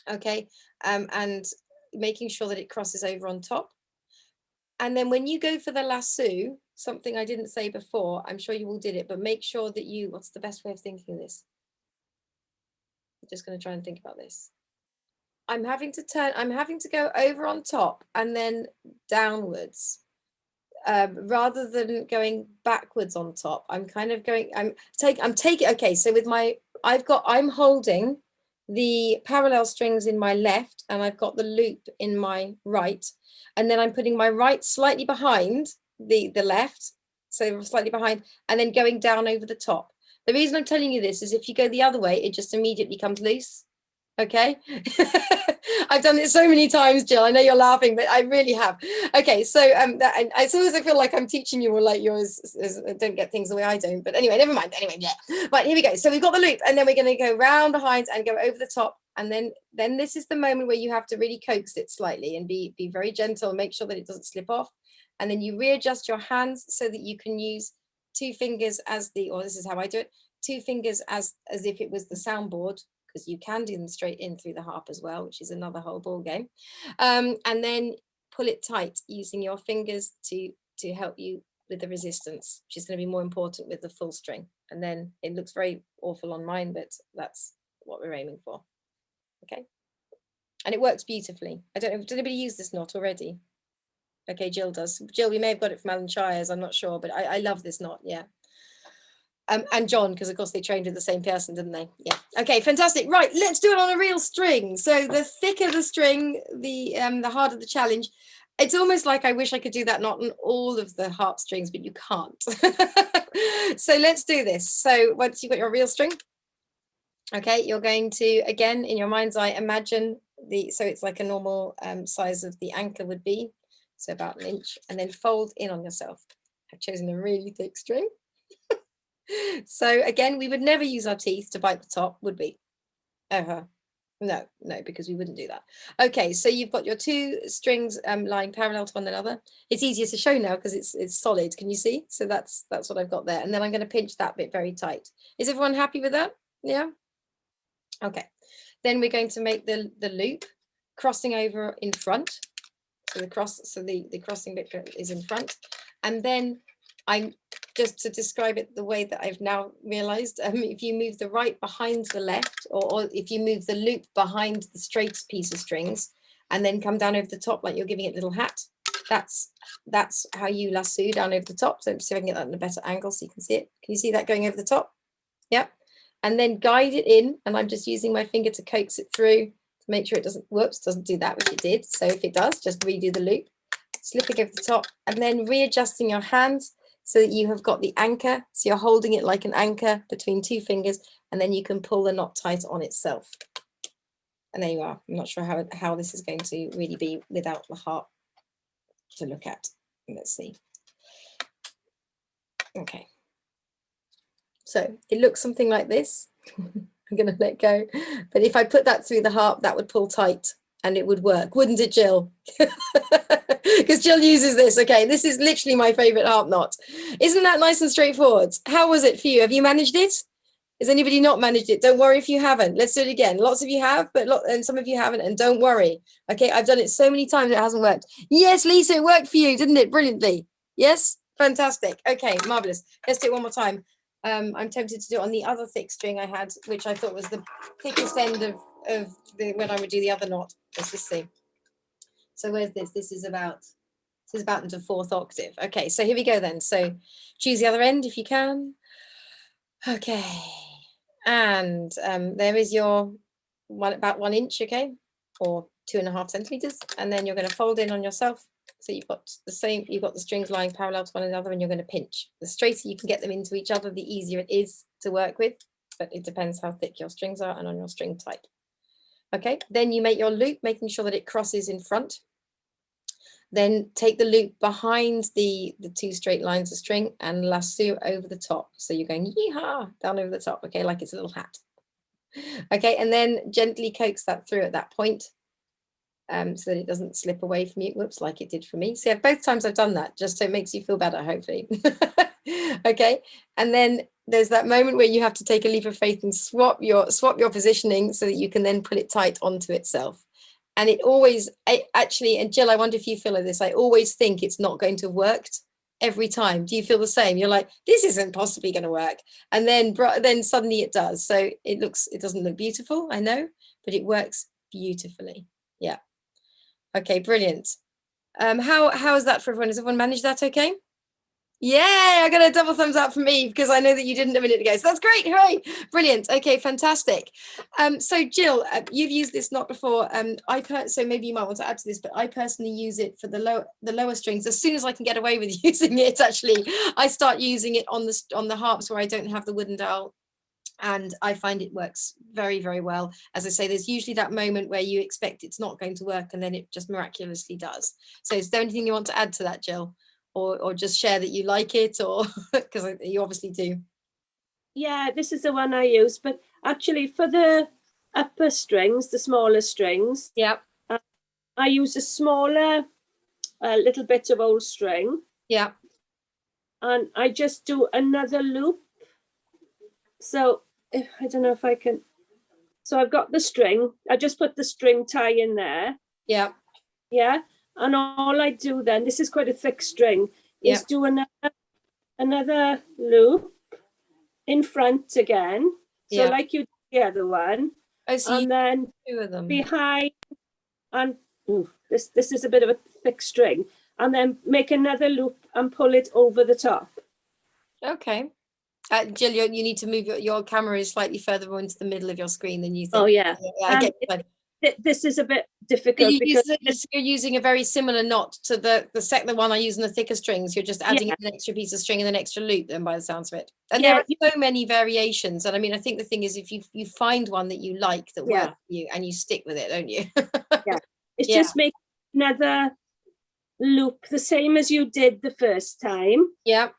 Okay, and making sure that it crosses over on top. And then when you go for the lasso, something I didn't say before, I'm sure you all did it, but make sure that you, what's the best way of thinking of this? I'm just going to try and think about this. I'm having to go over on top and then downwards, rather than going backwards on top. I'm kind of going, I'm taking, okay, so with I'm holding the parallel strings in my left and I've got the loop in my right, and then I'm putting my right slightly behind the left, so slightly behind, and then going down over the top. The reason I'm telling you this is if you go the other way, it just immediately comes loose. Okay. I've done it so many times, Jill. I know you're laughing, but I really have. Okay, so I sometimes I feel like I'm teaching you all like yours don't get things the way I don't. But anyway, never mind. Anyway, yeah. Right, here we go. So we've got the loop, and then we're going to go round behind and go over the top. And then this is the moment where you have to really coax it slightly and be very gentle and make sure that it doesn't slip off. And then you readjust your hands so that you can use 2 fingers as or this is how I do it, 2 fingers as if it was the soundboard, because you can do them straight in through the harp as well, which is another whole ball game. And then pull it tight using your fingers to help you with the resistance, which is going to be more important with the full string. And then it looks very awful on mine, but that's what we're aiming for. Okay. And it works beautifully. I don't know, did anybody use this knot already? Okay, Jill does. Jill, we may have got it from Alan Shires, I'm not sure, but I love this knot, yeah. And John, because of course they trained with the same person, didn't they? Yeah. Okay, fantastic. Right, let's do it on a real string. So the thicker the string, the harder the challenge. It's almost like I wish I could do that knot on all of the harp strings, but you can't. So let's do this. So once you've got your real string, okay, you're going to, again, in your mind's eye, imagine so it's like a normal size of the anchor would be, so about 1 inch, and then fold in on yourself. I've chosen a really thick string. So again, we would never use our teeth to bite the top, would we? No, because we wouldn't do that. Okay, so you've got your 2 strings lying parallel to one another. It's easier to show now because it's solid. Can you see? So that's what I've got there. And then I'm going to pinch that bit very tight. Is everyone happy with that? Yeah. Okay. Then we're going to make the loop crossing over in front. So the crossing bit is in front, and then I'm just to describe it the way that I've now realized, if you move the right behind the left, or if you move the loop behind the straight piece of strings and then come down over the top like you're giving it a little hat, that's how you lasso down over the top. So see if I can get that in a better angle so you can see it. Can you see that going over the top? Yep. And then guide it in, and I'm just using my finger to coax it through to make sure it doesn't do that, which it did. So if it does, just redo the loop. slipping over the top, and then readjusting your hands so that you have got the anchor. So you're holding it like an anchor between two fingers, and then you can pull the knot tight on itself. And there you are. I'm not sure how this is going to really be without the harp to look at. Let's see. Okay. So it looks something like this. I'm going to let go. But if I put that through the harp, that would pull tight and it would work. Wouldn't it, Jill? Because Jill uses this. Okay, this is literally my favorite harp knot. Isn't that nice and straightforward? How was it for you? Have you managed it? Has anybody not managed it? Don't worry if you haven't. Let's do it again. Lots of you have, and some of you haven't. And don't worry. Okay, I've done it so many times it hasn't worked. Yes, Lisa, it worked for you, didn't it? Brilliantly. Yes, fantastic. Okay, marvelous. Let's do it one more time. I'm tempted to do it on the other thick string I had, which I thought was the thickest end of when I would do the other knot. Let's just see. So where's this? This is about into fourth octave. Okay, so here we go then. So choose the other end if you can. Okay, and there is your about 1 inch, okay, or 2.5 centimeters, and then you're going to fold in on yourself. So you've got the same, you've got the strings lying parallel to one another, and you're going to pinch. The straighter you can get them into each other, the easier it is to work with, but it depends how thick your strings are and on your string type. Okay, then you make your loop, making sure that it crosses in front. Then take the loop behind the two straight lines of string and lasso over the top. So you're going yee-haw down over the top, okay, like it's a little hat. Okay, and then gently coax that through at that point, so that it doesn't slip away from you. Whoops, like it did for me. So both times I've done that, just so it makes you feel better, hopefully. Okay, and then there's that moment where you have to take a leap of faith and swap your positioning so that you can then pull it tight onto itself. And it always, actually, and Jill, I wonder if you feel like this, I always think it's not going to have worked every time. Do you feel the same? You're like, this isn't possibly going to work. And then suddenly it does. So it doesn't look beautiful, I know, but it works beautifully. Yeah. Okay, brilliant. How is that for everyone? Has everyone managed that okay? Yeah, I got a double thumbs up from me because I know that you didn't a minute ago. So that's great. Hooray. Brilliant. Okay, fantastic. So Jill, you've used this knot before. So maybe you might want to add to this, but I personally use it for the lower strings. As soon as I can get away with using it, actually, I start using it on the harps where I don't have the wooden dowel. And I find it works very, very well. As I say, there's usually that moment where you expect it's not going to work and then it just miraculously does. So is there anything you want to add to that, Jill? Or just share that you like it, or because you obviously do. Yeah, this is the one I use, but actually for the upper strings, the smaller strings, yeah, I use a smaller little bit of old string. Yeah. And I just do another loop. So I don't know if I can. So I've got the string. I just put the string tie in there. Yeah. Yeah. And all I do then, this is quite a thick string, is do another loop in front again. So like you did the other one. Oh, so and then two of them behind, and this is a bit of a thick string, and then make another loop and pull it over the top. Okay. Jill, you need to move your camera is slightly further into the middle of your screen than you think. Oh yeah. I get it. This is a bit difficult because you're using a very similar knot to the one I use in the thicker strings. You're just adding an extra piece of string and an extra loop then by the sounds of it. And there are so many variations. And I mean, I think the thing is if you find one that you like that works for you and you stick with it, don't you? It's just make another loop the same as you did the first time. Yeah.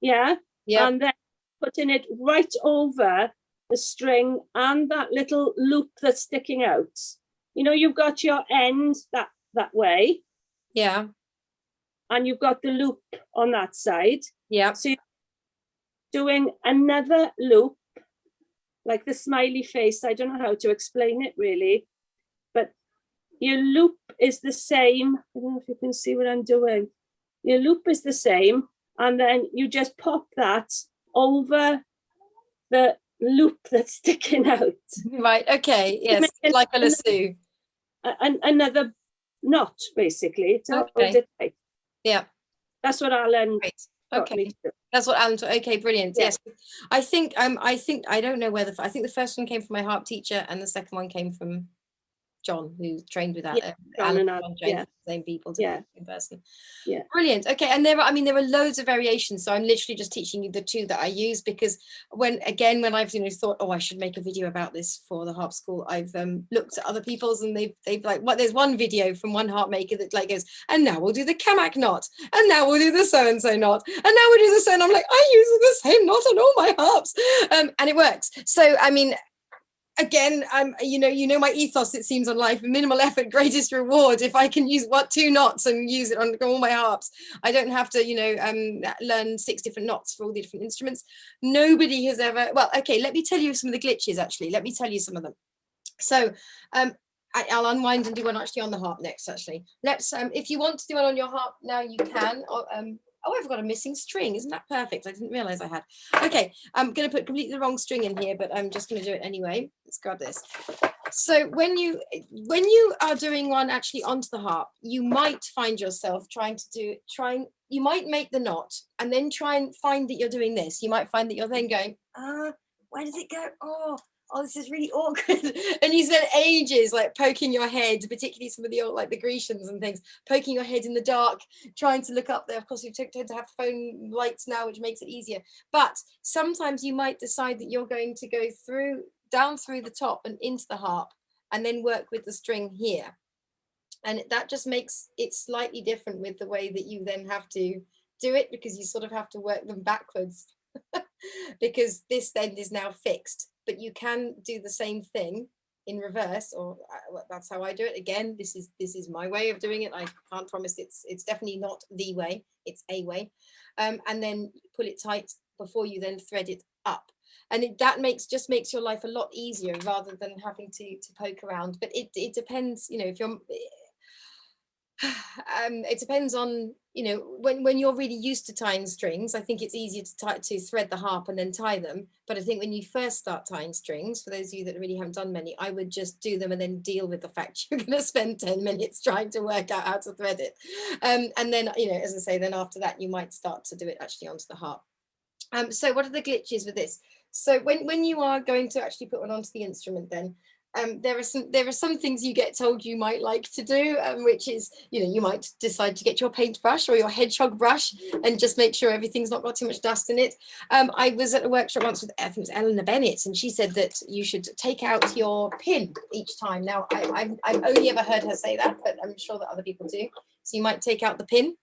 And then putting it right over the string and that little loop that's sticking out. You know, you've got your end that way. Yeah. And you've got the loop on that side. Yeah. So you're doing another loop, like the smiley face. I don't know how to explain it really, but your loop is the same. I don't know if you can see what I'm doing. Your loop is the same. And then you just pop that over the loop that's sticking out. Right, okay, yes, like a lasso. Another knot, basically. To hold it tight. Yeah. That's what Alan taught me to do. That's what Alan taught. Okay, brilliant. Yes. I think I don't know whether I think the first one came from my harp teacher and the second one came from John, who trained with that. Yeah, John and I, yeah. Same people in person. Yeah. Brilliant. Okay, and there are loads of variations. So I'm literally just teaching you the two that I use, because when I've thought, oh, I should make a video about this for the harp school, I've looked at other people's, and they've like, what, there's one video from one harp maker that like goes, and now we'll do the Kamak knot, and now we'll do the so and so knot, and now we'll do the so, and I'm like, I use the same knot on all my harps, and it works. So I mean, again, you know my ethos, it seems, on life: minimal effort, greatest reward. If I can use 2 knots and use it on all my harps, I don't have to learn 6 different knots for all the different instruments. Nobody has ever, well, okay, let me tell you some of the glitches. Actually, let me tell you some of them. So I'll unwind and do one actually on the harp next. Actually, let's if you want to do one on your harp now, you can. Oh, I've got a missing string. Isn't that perfect? I didn't realize I had. Okay, I'm going to put completely the wrong string in here, but I'm just going to do it anyway. Let's grab this. So when you are doing one actually onto the harp, you might find yourself you might make the knot and then try and find that you're doing this. You might find that you're then going, where does it go? Oh, this is really awkward. And you spend ages like poking your head, particularly some of the old, like the Grecians and things, poking your head in the dark, trying to look up there. Of course, we tend to have phone lights now, which makes it easier. But sometimes you might decide that you're going to go down through the top and into the harp, and then work with the string here. And that just makes it slightly different with the way that you then have to do it, because you sort of have to work them backwards because this end is now fixed. But you can do the same thing in reverse, or that's how I do it. Again, this is my way of doing it. I can't promise it's definitely not the way, it's a way. And then pull it tight before you then thread it up. And that just makes your life a lot easier, rather than having to poke around. But it depends, if you're it depends on, when you're really used to tying strings. I think it's easier to thread the harp and then tie them. But I think when you first start tying strings, for those of you that really haven't done many, I would just do them and then deal with the fact you're going to spend 10 minutes trying to work out how to thread it. And then, as I say, then after that, you might start to do it actually onto the harp. So what are the glitches with this? So when you are going to actually put one onto the instrument, then there are some things you get told you might like to do, which is, you might decide to get your paintbrush or your hedgehog brush and just make sure everything's not got too much dust in it. I was at a workshop once with, I think it was Eleanor Bennett, and she said that you should take out your pin each time. Now, I've only ever heard her say that, but I'm sure that other people do. So you might take out the pin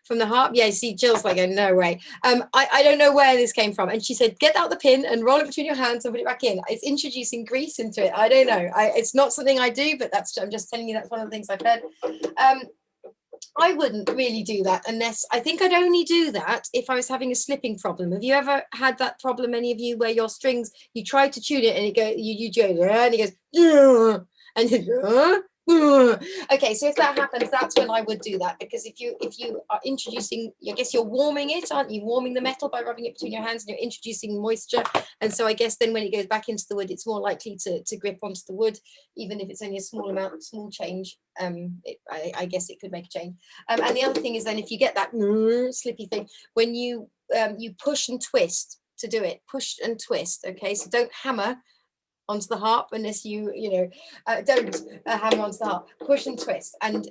from the harp. Yeah, see, Jill's like, oh, no way. I don't know where this came from. And she said, get out the pin and roll it between your hands and put it back in. It's introducing grease into it. I don't know. It's not something I do, but I'm just telling you, that's one of the things I've heard. I wouldn't really do that I think I'd only do that if I was having a slipping problem. Have you ever had that problem, any of you, where your strings, you try to tune it and it goes, you go, and it goes, and you okay, so if that happens, that's when I would do that, because if you are introducing, I guess you're warming it, aren't you? Warming the metal by rubbing it between your hands, and you're introducing moisture, and so I guess then when it goes back into the wood, it's more likely to grip onto the wood, even if it's only a small change. I guess it could make a change. And the other thing is then, if you get that slippy thing, when you push and twist to do it, push and twist. Okay, so don't hammer onto the harp unless you don't hammer onto the harp. Push and twist, and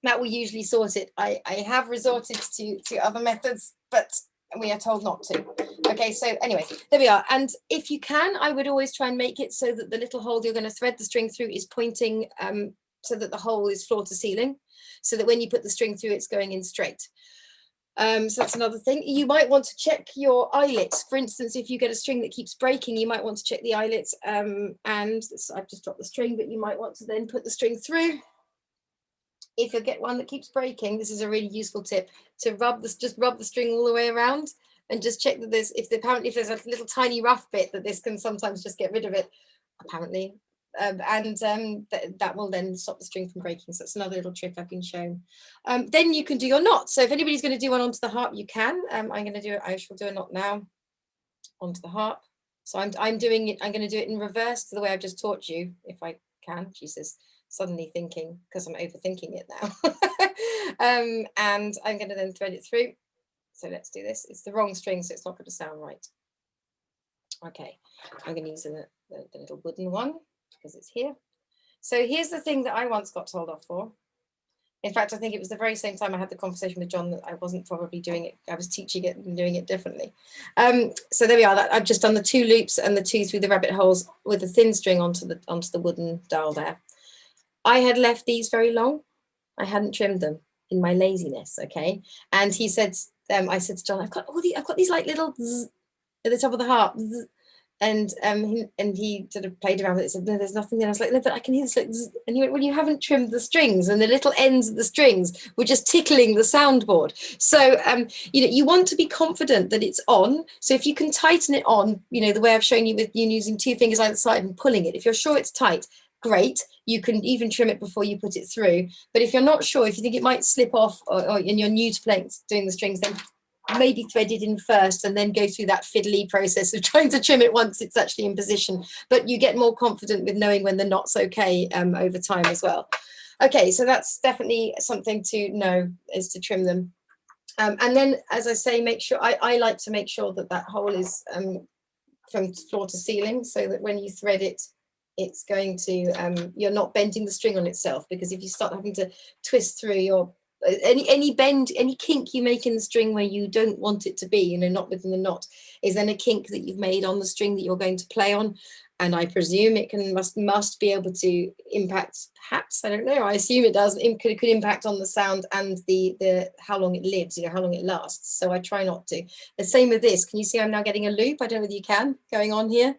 that will usually sort it. I have resorted to other methods, but we are told not to. Okay, so anyway, there we are. And if you can, I would always try and make it so that the little hole you're going to thread the string through is pointing, so that the hole is floor to ceiling, so that when you put the string through, it's going in straight. So that's another thing. You might want to check your eyelets. For instance, if you get a string that keeps breaking, you might want to check the eyelets. And I've just dropped the string, but you might want to then put the string through. If you get one that keeps breaking, this is a really useful tip, to just rub the string all the way around and just check that if there's a little tiny rough bit, that this can sometimes just get rid of it, apparently. That will then stop the string from breaking. So that's another little trick I've been shown. Then you can do your knot. So if anybody's going to do one onto the harp, you can. I shall do a knot now onto the harp. So I'm doing it. I'm going to do it in reverse to the way I've just taught you, if I can. Jesus, suddenly thinking, because I'm overthinking it now. And I'm going to then thread it through. So let's do this. It's the wrong string, so it's not going to sound right. Okay, I'm going to use the little wooden one, because it's here. So here's the thing that I once got told off for. In fact, I think it was the very same time I had the conversation with John that I wasn't probably doing it. I was teaching it and doing it differently. So there we are. I've just done the 2 loops and the 2 through the rabbit holes with a thin string onto the wooden dowel there. I had left these very long. I hadn't trimmed them in my laziness. Okay. And he said, I said to John, I've got these like little zzz at the top of the harp. Zzz. And he sort of played around with it. Said, no, there's nothing there. I was like, no, but I can hear this. Like, and he went, well, you haven't trimmed the strings, and the little ends of the strings were just tickling the soundboard. So, you know, you want to be confident that it's on. So if you can tighten it on, you know, the way I've shown you with you using 2 fingers either side and pulling it. If you're sure it's tight, great. You can even trim it before you put it through. But if you're not sure, if you think it might slip off, and you're new to doing the strings, then maybe thread it in first and then go through that fiddly process of trying to trim it once it's actually in position. But you get more confident with knowing when the knot's okay over time as well. Okay, so that's definitely something to know, is to trim them. And then, as I say, make sure, I like to make sure that that hole is from floor to ceiling, so that when you thread it, it's going to, you're not bending the string on itself, because if you start having to twist through your any bend, any kink you make in the string where you don't want it to be, you know, not within the knot, is then a kink that you've made on the string that you're going to play on. And I presume it must be able to impact, perhaps, I don't know, I assume it does, it could impact on the sound and the how long it lives, you know, how long it lasts. So I try not to. The same with this. Can you see I'm now getting a loop? I don't know whether you can, going on here.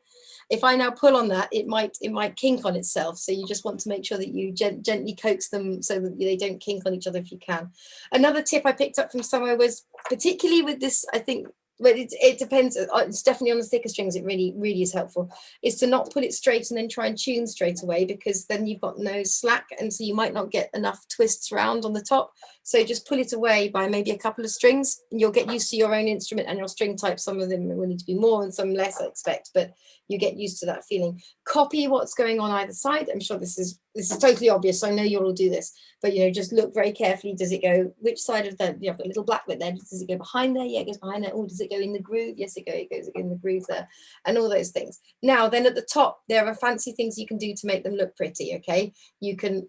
If I now pull on that, it might kink on itself. So you just want to make sure that you gently coax them so that they don't kink on each other if you can. Another tip I picked up from somewhere was, particularly with this, I think, but it depends. It's definitely on the thicker strings. It really, really is helpful, is to not put it straight and then try and tune straight away, because then you've got no slack, and so you might not get enough twists around on the top. So just pull it away by maybe a couple of strings, and you'll get used to your own instrument and your string type. Some of them will need to be more and some less, I expect, but you get used to that feeling. Copy what's going on either side. I'm sure this is totally obvious, so I know you'll all do this, but you know, just look very carefully. Does it go, which side of the, you have a little black bit there, does it go behind there? Yeah, it goes behind there. Oh, does it go in the groove? Yes, it goes in the groove there, and all those things. Now then, at the top there are fancy things you can do to make them look pretty. Okay, you can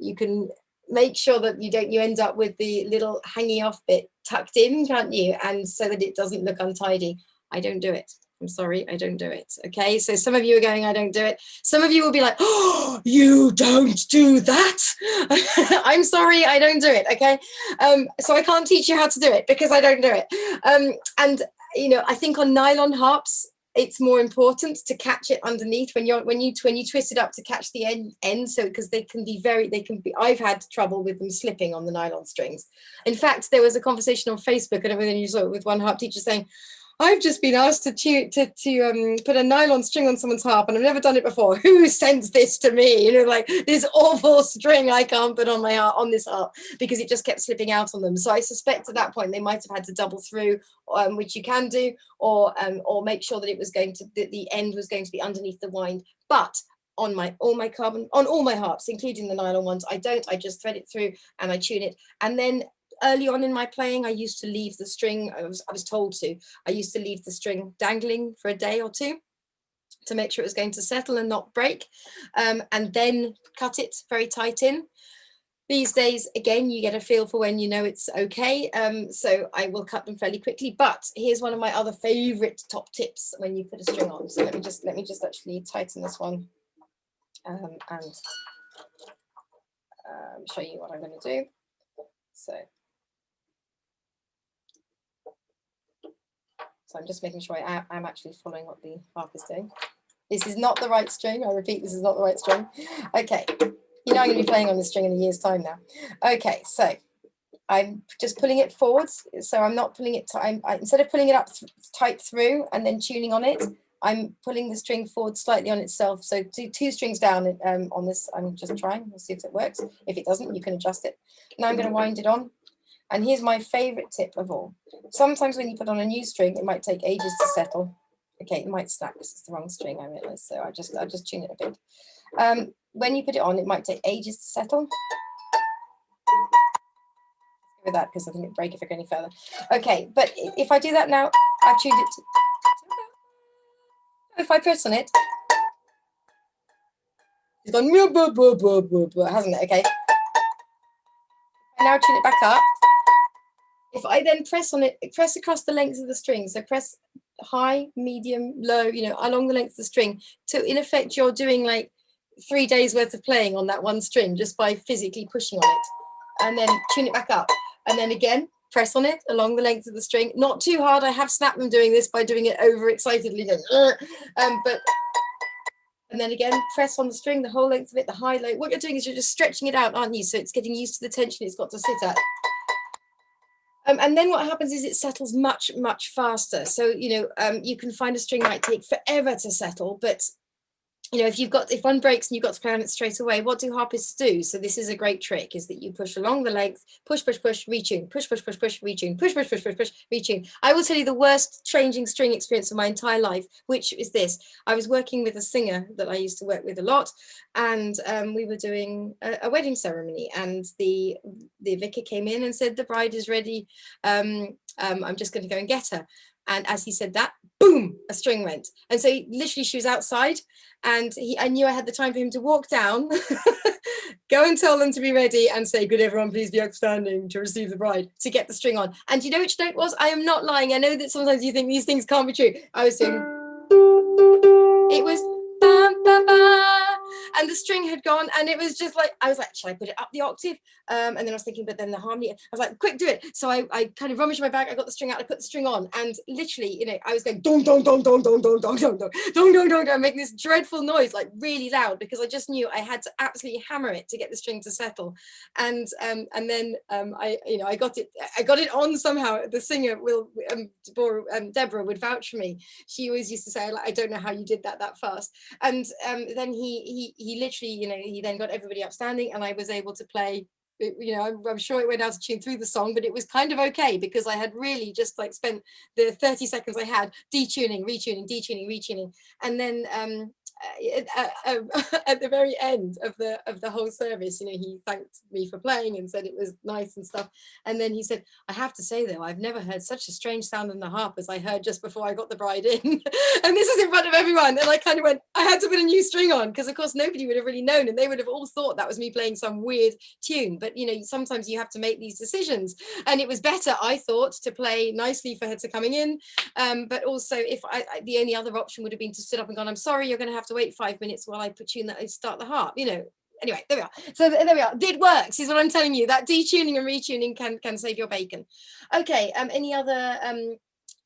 make sure that you end up with the little hanging off bit tucked in, can't you? And so that it doesn't look untidy. I don't do it. I'm sorry, I don't do it. Okay, so some of you are going, I don't do it. Some of you will be like, oh, you don't do that. I'm sorry, I don't do it. Okay, so I can't teach you how to do it because I don't do it. And you know, I think on nylon harps, it's more important to catch it underneath when you twist it up to catch the end. So because I've had trouble with them slipping on the nylon strings. In fact, there was a conversation on Facebook, and everything you saw, with one harp teacher saying, I've just been asked to put a nylon string on someone's harp, and I've never done it before. Who sends this to me? You know, like this awful string I can't put on my harp, on this harp, because it just kept slipping out on them. So I suspect at that point they might have had to double through, which you can do, or make sure that it was the end was going to be underneath the wind. But on all my harps, including the nylon ones, I just thread it through and I tune it. And then early on in my playing, I used to leave the string, I was told to, I used to leave the string dangling for a day or two to make sure it was going to settle and not break, and then cut it very tight in. These days, again, you get a feel for when you know it's okay, so I will cut them fairly quickly. But here's one of my other favorite top tips when you put a string on. So let me just actually tighten this one, and show you what I'm going to do. So I'm just making sure I'm actually following what the harp is doing. This is not the right string. I repeat, this is not the right string. Okay, you know I'm going to be playing on this string in a year's time now. Okay, so I'm just pulling it forwards. So I'm not pulling it, instead of pulling it up tight through and then tuning on it, I'm pulling the string forward slightly on itself. So two strings down on this. I'm just trying. We'll see if it works. If it doesn't, you can adjust it. Now I'm going to wind it on. And here's my favorite tip of all. Sometimes when you put on a new string, it might take ages to settle. Okay, it might snap because it's the wrong string, I realize. So I just tune it a bit. When you put it on, it might take ages to settle. With that, because I think it'd break if I go any further. Okay, but if I do that now, I've tuned it if I press on it, It's gone, hasn't it? Okay. I now tune it back up. If I then press on it, press across the length of the string. So press high, medium, low, along the length of the string. So in effect, you're doing like 3 days worth of playing on that one string just by physically pushing on it. And then tune it back up. And then again, press on it along the length of the string. Not too hard. I have snapped them doing this by doing it overexcitedly. And then again, press on the string, the whole length of it, the high, low. What you're doing is you're just stretching it out, aren't you? So it's getting used to the tension it's got to sit at. And then what happens is it settles much, much faster. So, you can find a string might take forever to settle, but if one breaks and you've got to play on it straight away, what do harpists do? So this is a great trick, is that you push along the length, push, push, push, retune, push, push, push, push, retune, push, push, push, push, push, retune. I will tell you the worst changing string experience of my entire life, which is this. I was working with a singer that I used to work with a lot, and we were doing a wedding ceremony, and the vicar came in and said, the bride is ready. I'm just going to go and get her. And as he said that, boom, a string went. And so literally she was outside, and I knew I had the time for him to walk down, go and tell them to be ready and say, could everyone please be upstanding to receive the bride, to get the string on. And you know which note it was? I am not lying. I know that sometimes you think these things can't be true. I was doing, it was bam, bam, bam. And the string had gone, and it was just like, I was like, should I put it up the octave? And then I was thinking, but then the harmony, I was like, quick, do it. So I kind of rummaged my bag, I got the string out, I put the string on, and literally, I was going dong, dong, dong, dong, dong, dong, dong, dong, dong, dong, dong, dong, dong, making this dreadful noise, like really loud, because I just knew I had to absolutely hammer it to get the string to settle. And then I got it on somehow. The singer Deborah would vouch for me. She always used to say, like, I don't know how you did that fast. And then he literally, he then got everybody upstanding, and I was able to play. I'm sure it went out of tune through the song, but it was kind of okay, because I had really just like spent the 30 seconds I had detuning, retuning, detuning, retuning, and then at the very end of the whole service, he thanked me for playing and said it was nice and stuff. And then he said, I have to say though, I've never heard such a strange sound on the harp as I heard just before I got the bride in. And this is in front of everyone. And I kind of went, I had to put a new string on, because of course nobody would have really known, and they would have all thought that was me playing some weird tune. But sometimes you have to make these decisions, and it was better, I thought, to play nicely for her to coming in. But also, if the only other option would have been to sit up and gone, I'm sorry, you're going to have to wait 5 minutes while I put you in that and start the harp, Anyway, there we are. So there we are. It works, is what I'm telling you. That detuning and retuning can save your bacon. Okay. Any other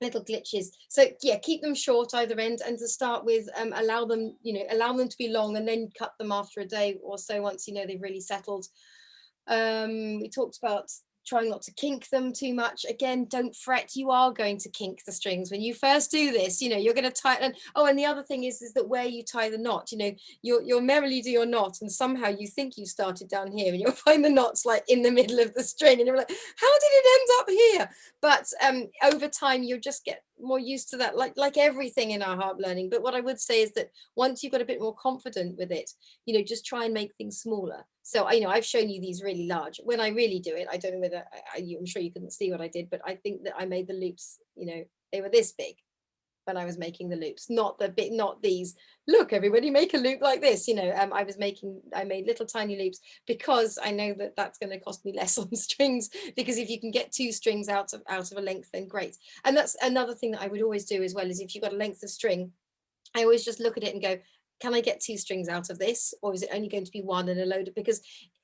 little glitches? So yeah, keep them short either end, and to start with, allow them to be long, and then cut them after a day or so once they've really settled. We talked about trying not to kink them too much. Again, don't fret, you are going to kink the strings when you first do this. You're going to tighten. Oh, and the other thing is that where you tie the knot, you'll merrily do your knot, and somehow you think you started down here, and you'll find the knots like in the middle of the string, and you're like, how did it end up here? But over time you'll just get more used to that, like everything in our harp learning. But what I would say is that once you've got a bit more confident with it, just try and make things smaller. So I've shown you these really large. When I really do it, I don't know whether I'm sure you couldn't see what I did, but I think that I made the loops, they were this big when I was making the loops, not these, look, everybody make a loop like this. I made little tiny loops, because I know that that's going to cost me less on strings, because if you can get 2 strings out of a length, then great. And that's another thing that I would always do as well, is if you've got a length of string, I always just look at it and go, can I get 2 strings out of this, or is it only going to be 1 and a load of, because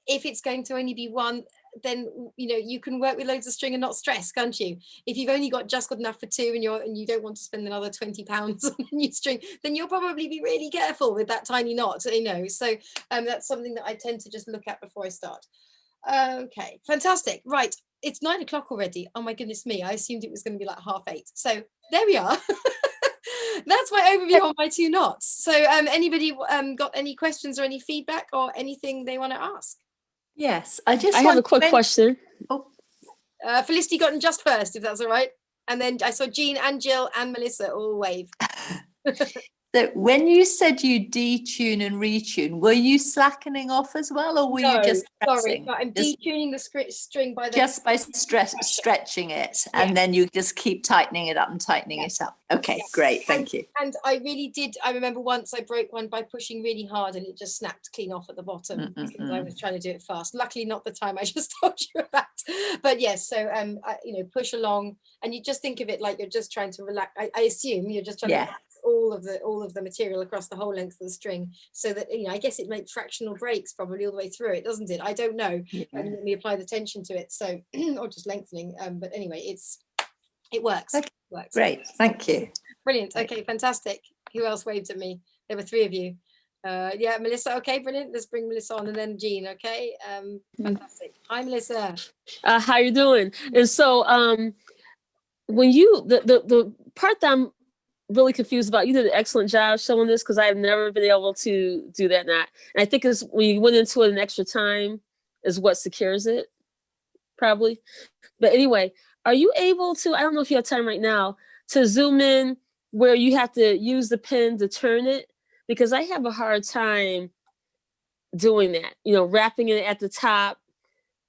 if it's going to only be 1, then you can work with loads of string and not stress, can't you? If you've only just got enough for 2, and you don't want to spend another £20 on a new string, then you'll probably be really careful with that tiny knot, so that's something that I tend to just look at before I start. Okay, fantastic. Right, it's 9 o'clock already. Oh my goodness me, I assumed it was going to be like 8:30. So there we are. That's my overview on my 2 knots. So anybody got any questions or any feedback or anything they want to ask? Yes, I have a quick question. Oh, Felicity got in just first, if that's all right. And then I saw Jean and Jill and Melissa all wave. So when you said you detune and retune, were you slackening off as well, or were you just sorry, pressing? but I'm Just- detuning the string by the just by stretching it, and then you just keep tightening it up and tightening it up. Okay, great, thank you. And I really did. I remember once I broke one by pushing really hard, and it just snapped clean off at the bottom because I was trying to do it fast. Luckily, not the time I just told you about. But yes, so you know, push along, and you just think of it like you're just trying to relax. I assume you're just trying to relax all of the material across the whole length of the string, so that, you know, I guess it makes fractional breaks probably all the way through it, doesn't it? I don't know. And we apply the tension to it, so or just lengthening. But anyway, it works. Okay. It works. Great, thank you. Brilliant. Okay, fantastic. Who else waved at me? There were 3 of you. Yeah, Melissa. Okay, brilliant. Let's bring Melissa on, and then Jean. Okay, fantastic. Hi, Melissa. How you doing? And so when you the part that I'm really confused about, you did an excellent job showing this, because I've never been able to do that. And I think it's when you went into it an extra time is what secures it, probably. But anyway, are you able to, I don't know if you have time right now, to zoom in where you have to use the pen to turn it? Because I have a hard time doing that, you know, wrapping it at the top,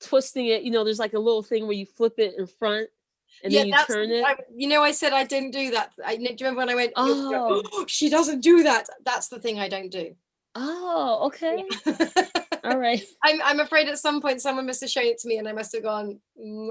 twisting it, you know, there's like a little thing where you flip it in front and then you turn it. You know, I said I didn't do that. Do you remember when I went, Oh, she doesn't do that? That's the thing I don't do. Oh, okay. Yeah. All right. I'm afraid at some point someone must have shown it to me, and I must have gone,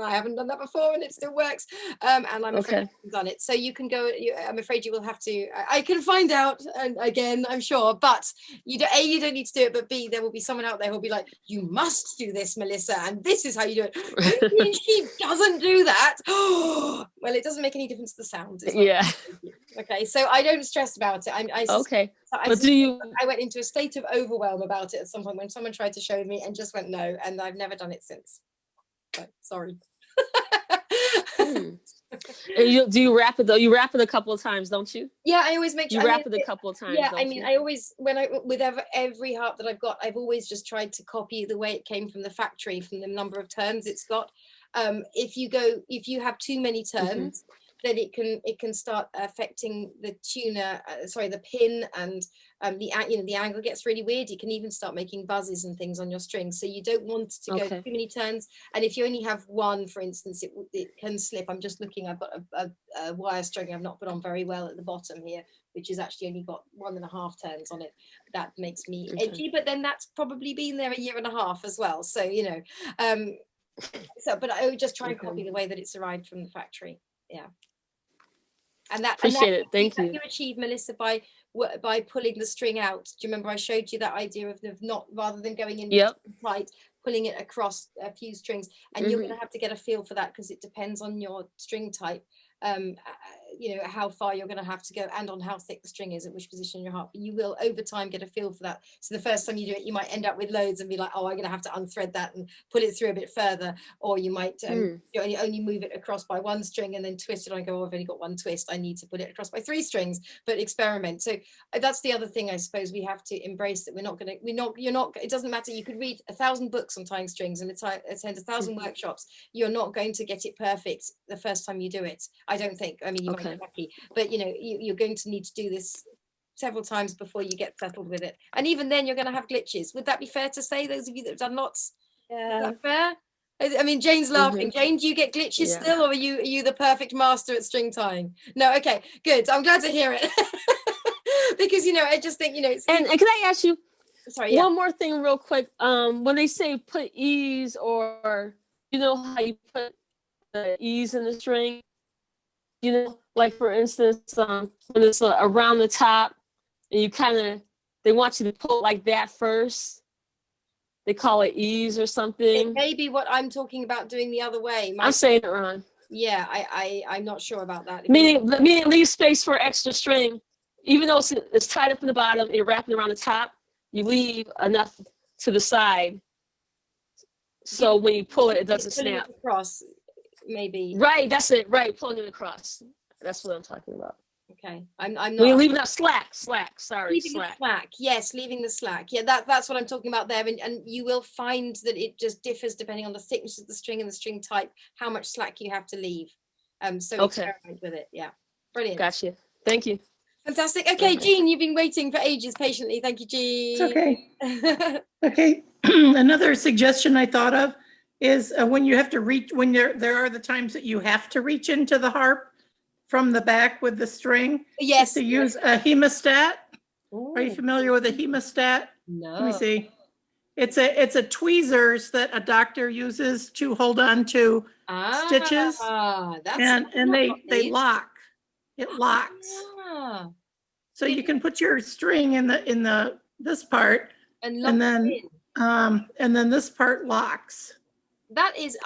I haven't done that before, and it still works. And I'm afraid I haven't done it. So you can go. I'm afraid you will have to. I can find out, and again, I'm sure. But you don't. A, you don't need to do it. But B, there will be someone out there who'll be like, you must do this, Melissa, and this is how you do it. What do you mean she doesn't do that? Well, it doesn't make any difference to the sound. Yeah. Okay, so I don't stress about it. Okay. But do you? I went into a state of overwhelm about it at some point when someone tried to show me and just went no, and I've never done it since. So, sorry. And do you wrap it though? You wrap it a couple of times, don't you? Yeah, I always make sure you wrap it a couple of times. Yeah, I mean, I always with every harp that I've got, I've always just tried to copy the way it came from the factory, from the number of turns it's got. If you have too many turns, then it can start affecting the tuner, the pin, and the angle gets really weird. You can even start making buzzes and things on your strings. So you don't want to go too many turns. And if you only have one, for instance, it can slip. I'm just looking. I've got a wire string I've not put on very well at the bottom here, which has actually only got 1.5 turns on it. That makes me edgy, but then that's probably been there 1.5 years as well. So but I would just try and copy the way that it's arrived from the factory. Yeah. And that appreciate it. Thank you. You achieve, Melissa, by pulling the string out. Do you remember I showed you that idea of not, rather than going in tight, pulling it across a few strings? And you're going to have to get a feel for that, because it depends on your string type. How far you're going to have to go, and on how thick the string is, at which position in your harp. But you will over time get a feel for that. So the first time you do it, you might end up with loads and be like, oh, I'm going to have to unthread that and pull it through a bit further. Or you might only move it across by 1 string and then twist it. I go, oh, I've only got 1 twist, I need to put it across by 3 strings, but experiment. So that's the other thing I suppose we have to embrace, that it doesn't matter. You could read 1,000 books on tying strings and attend 1,000 workshops. You're not going to get it perfect the first time you do it, I don't think. I mean, you might get lucky, but you're going to need to do this several times before you get settled with it. And even then you're going to have glitches. Would that be fair to say, those of you that have done lots? Yeah. Is that fair? I mean, Jane's laughing. Jane, do you get glitches still, or are you the perfect master at string tying? No, okay, good. I'm glad to hear it. Because I just think and can I ask you one more thing real quick? When they say put ease, or how you put the ease in the string, like for instance, when it's around the top and they want you to pull like that first, they call it ease or something. It may be what I'm talking about doing the other way. I'm saying it wrong. Yeah, I'm not sure about that. Meaning leave space for extra string, even though it's tied up in the bottom and you're wrapping around the top, you leave enough to the side, so when you pull it, it doesn't snap. Across, maybe. Right, that's it. Right, pulling it across. That's what I'm talking about. Okay, I'm not. We're leaving that slack. Sorry, leaving the slack. Yes, leaving the slack. Yeah, that's what I'm talking about there. And you will find that it just differs depending on the thickness of the string and the string type, how much slack you have to leave. So experiment with it. Yeah, brilliant. Gotcha. Thank you. Fantastic. Okay, Jean, you've been waiting for ages patiently. Thank you, Jean. It's okay. Okay. Another suggestion I thought of is when you have to reach, when there are the times that you have to reach into the harp from the back with the string. Yes. Is to use a hemostat. Ooh. Are you familiar with a hemostat? No. Let me see. It's a tweezers that a doctor uses to hold on to stitches. That's and they lock. It locks. So you can put your string in this part, and then this part locks. That is,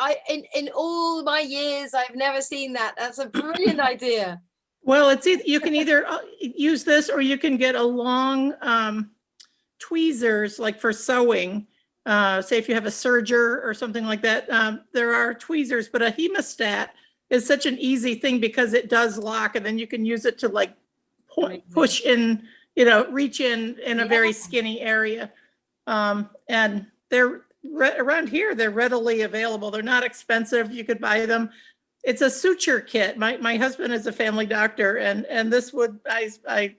in all my years, I've never seen that. That's a brilliant idea. Well, you can either use this, or you can get a long tweezers, like for sewing. Say if you have a serger or something like that, there are tweezers, but a hemostat is such an easy thing because it does lock, and then you can use it to like push in, reach in a very skinny area. And they're around here, they're readily available. They're not expensive. You could buy them. It's a suture kit. My husband is a family doctor, and this would, I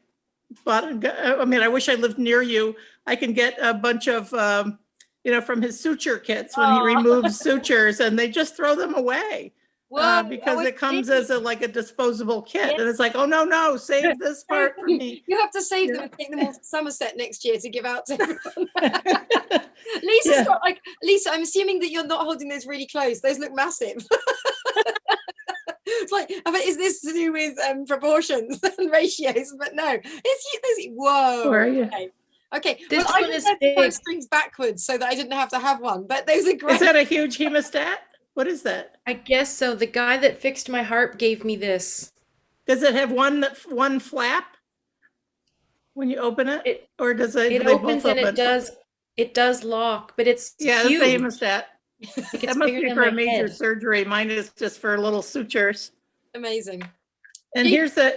bought, I mean, I wish I lived near you. I can get a bunch of, from his suture kits when he removes sutures, and they just throw them away. Because it comes as a disposable kit. Yes. And it's like, oh, no, save this part for me. You have to save them and take them all to Somerset next year to give out to everyone. Lisa's got Lisa, I'm assuming that you're not holding those really close. Those look massive. It's like, I mean, is this to do with proportions and ratios? But no, it's whoa. Where are you? Okay. This well, one is big. I strings backwards so that I didn't have to have one, but those are great. Is that a huge hemostat? What is that? I guess so. The guy that fixed my harp gave me this. Does it have one flap when you open it? Or does it? It opens and it does lock, but it's huge. That's the hemostat. That must be for a major surgery. Mine is just for little sutures. Amazing. And here's the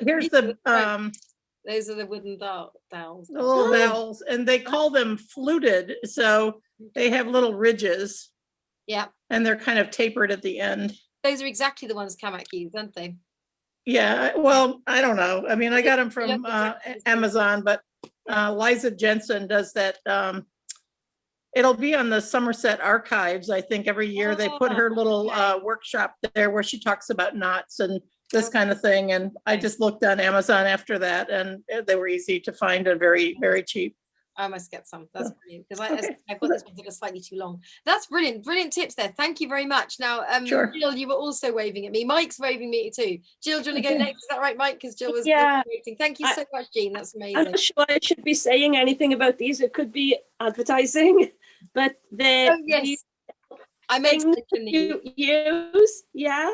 those are the wooden dowels. The little dowels, and they call them fluted. So they have little ridges. Yeah. And they're kind of tapered at the end. Those are exactly the ones Kamak used, aren't they? Yeah, well, I don't know. I mean, I got them from Amazon, but Liza Jensen does that. It'll be on the Somerset archives. I think every year they put her little workshop there where she talks about knots and this kind of thing. And I just looked on Amazon after that, and they were easy to find and very, very cheap. I must get some. That's brilliant, because I've got this one that is slightly too long. That's brilliant. Brilliant tips there. Thank you very much. Now, sure. Jill, you were also waving at me. Mike's waving me too. Jill, do you want to go next? Is that right, Mike? Because Jill was waving. Thank you so much, Jean. That's amazing. I'm not sure I should be saying anything about these. It could be advertising, but they're I meant to mention you use. Yeah.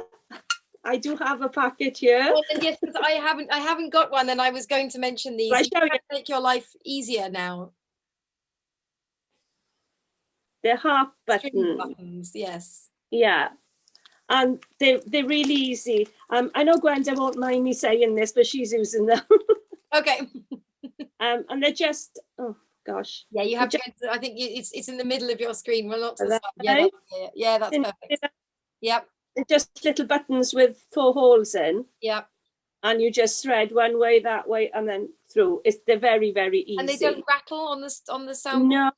I do have a packet here. Well, yes, because I haven't got one, and I was going to mention these. Make your life easier now. They're harp buttons. Yes. Yeah, and they're really easy. I know Gwenda won't mind me saying this, but she's using them. Okay. And they're just gosh. Yeah, you have to. I think it's in the middle of your screen. Well, not to the side. Yeah, that's perfect. Yep. Just little buttons with 4 holes in. Yeah. And you just thread one way, that way, and then through. They're very, very easy. And they don't rattle on the sound. No.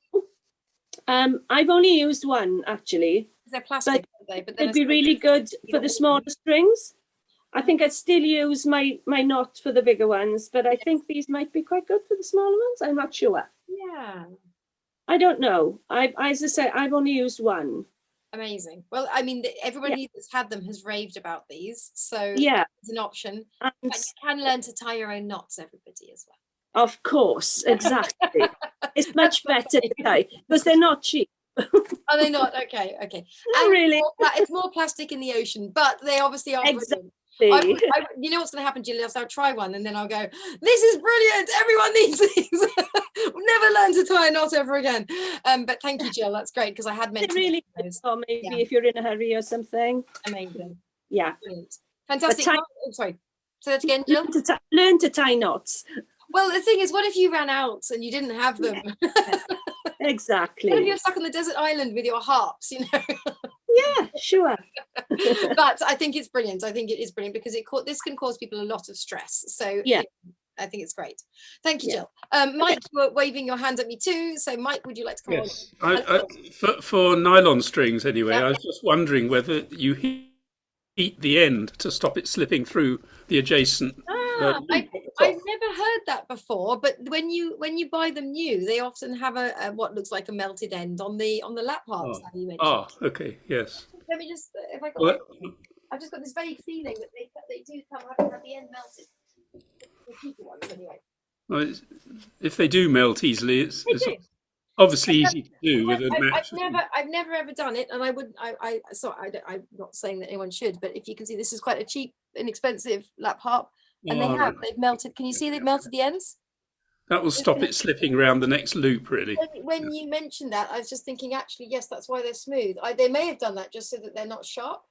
I've only used one actually. They're plastic, but they'd be really good for the smaller strings. I think I'd still use my knot for the bigger ones, but I think these might be quite good for the smaller ones. I'm not sure. Yeah. I don't know. As I say, I've only used one. Amazing. Well, I mean, everybody that's had them has raved about these, so it's an option. And you can learn to tie your own knots, everybody, as well. Of course, exactly. It's much better to tie because they're not cheap. Are they not? Okay. Not really. It's more plastic in the ocean, but they obviously are brilliant. You know what's going to happen, Julie? I'll try one, and then I'll go, this is brilliant. Everyone needs these. Never learn to tie a knot ever again. But thank you, Jill. That's great, because I had meant to. Really good, or maybe if you're in a hurry or something. Amazing. Yeah. Brilliant. Fantastic. Sorry. Say that again, Jill. Learn to tie knots. Well, the thing is, what if you ran out and you didn't have them? Exactly. What if you're stuck on the desert island with your harps, Yeah, sure. But I think it's brilliant. I think it is brilliant because this can cause people a lot of stress. So I think it's great. Thank you, Yeah. Jill. Mike, you were waving your hand at me too. So Mike, would you like to come Yes, on? for nylon strings anyway, Yeah. I was just wondering whether you heat the end to stop it slipping through the adjacent loop at the I've top. never heard that before, but when you buy them new, they often have a what looks like a melted end on the lap harps that you mentioned. Okay, yes. Let me just if I got Well, I've just got this vague feeling that they do come having had the end melted. The cheaper ones anyway. well, if they do melt easily, it's do. obviously easy to do with a match. I've never ever done it, and I wouldn't. I'm not saying that anyone should, but if you can see, this is quite a cheap, inexpensive lap harp, and they've melted. Can you see they've melted the ends? That will stop it slipping around the next loop, really. When you mentioned that, I was just thinking, actually, yes, that's why they're smooth. They may have done that just so that they're not sharp,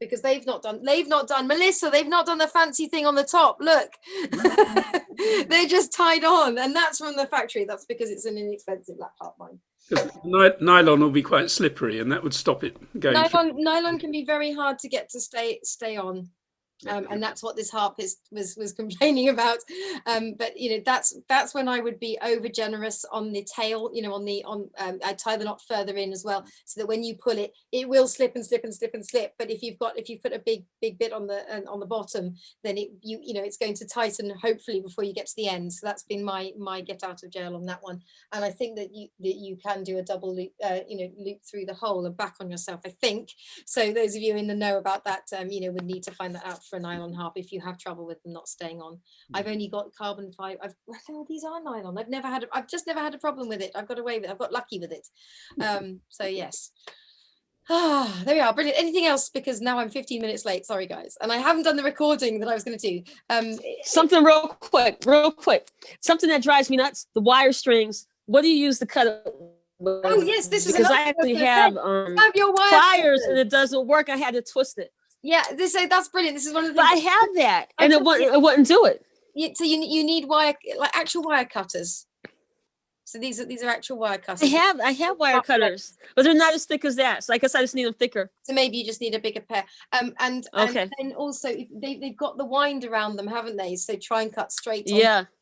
because they've not done Melissa, they've not done the fancy thing on the top. Look, they're just tied on, and that's from the factory. That's because it's an inexpensive lap harp mine. Because nylon will be quite slippery, and that would stop it going. Nylon can be very hard to get to stay on. And that's what this harpist was complaining about. But you know, that's when I would be over generous on the tail. You know, I tie the knot further in as well, so that when you pull it, it will slip and slip and slip and slip. But if you put a big bit on the bottom, then it's going to tighten hopefully before you get to the end. So that's been my get out of jail on that one. And I think that you can do a double loop, loop through the hole and back on yourself. I think so. Those of you in the know about that, would need to find that out for a nylon harp if you have trouble with them not staying on. I've only got carbon fiber. These are nylon. I've just never had a problem with it. I've got away with it. I've got lucky with it. So yes. There we are. Brilliant. Anything else? Because now I'm 15 minutes late. Sorry, guys. And I haven't done the recording that I was going to do. Something real quick. Something that drives me nuts. The wire strings. What do you use to cut it with? Oh yes, this is because I actually have your wire pliers and it doesn't work. I had to twist it. Yeah, that's brilliant. This is one of the But I have that, and it wouldn't do it. So you need actual wire cutters. So these are actual wire cutters. I have wire cutters, but they're not as thick as that. So I guess I just need them thicker. So maybe you just need a bigger pair. And then also they've got the wind around them, haven't they? So try and cut straight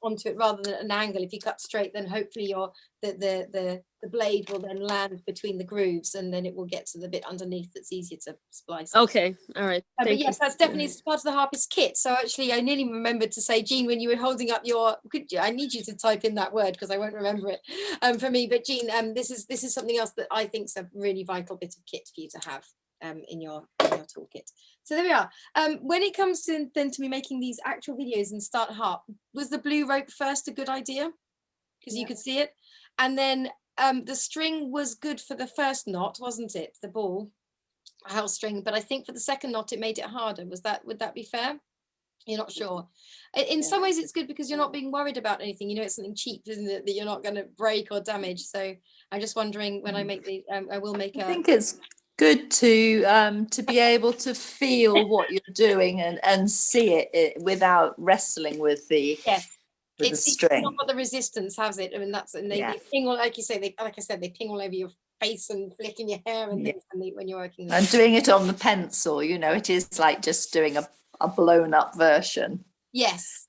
onto it rather than an angle. If you cut straight, then hopefully the blade will then land between the grooves, and then it will get to the bit underneath that's easier to splice. Okay, all right. But yes, that's definitely part of the harpist kit. So actually, I nearly remembered to say, Jean, when you were holding up I need you to type in that word because I won't remember it for me. But Jean, this is something else that I think is a really vital bit of kit for you to have in your toolkit. So there we are. When it comes to me making these actual videos in Start Harp, was the blue rope first a good idea? Because you could see it, and then the string was good for the first knot, wasn't it? The ball house string, but I think for the second knot it made it harder. Would that be fair? You're not sure. In some ways it's good because you're not being worried about anything. It's something cheap, isn't it, that you're not going to break or damage. So I'm just wondering when I make the I will make I think it's good to be able to feel what you're doing and see it without wrestling with the the string. It's not got the resistance, has it? I mean, they ping all, like you say, they ping all over your face and flicking your hair and things when you're working. And doing it on the pencil, it is like just doing a blown up version. Yes.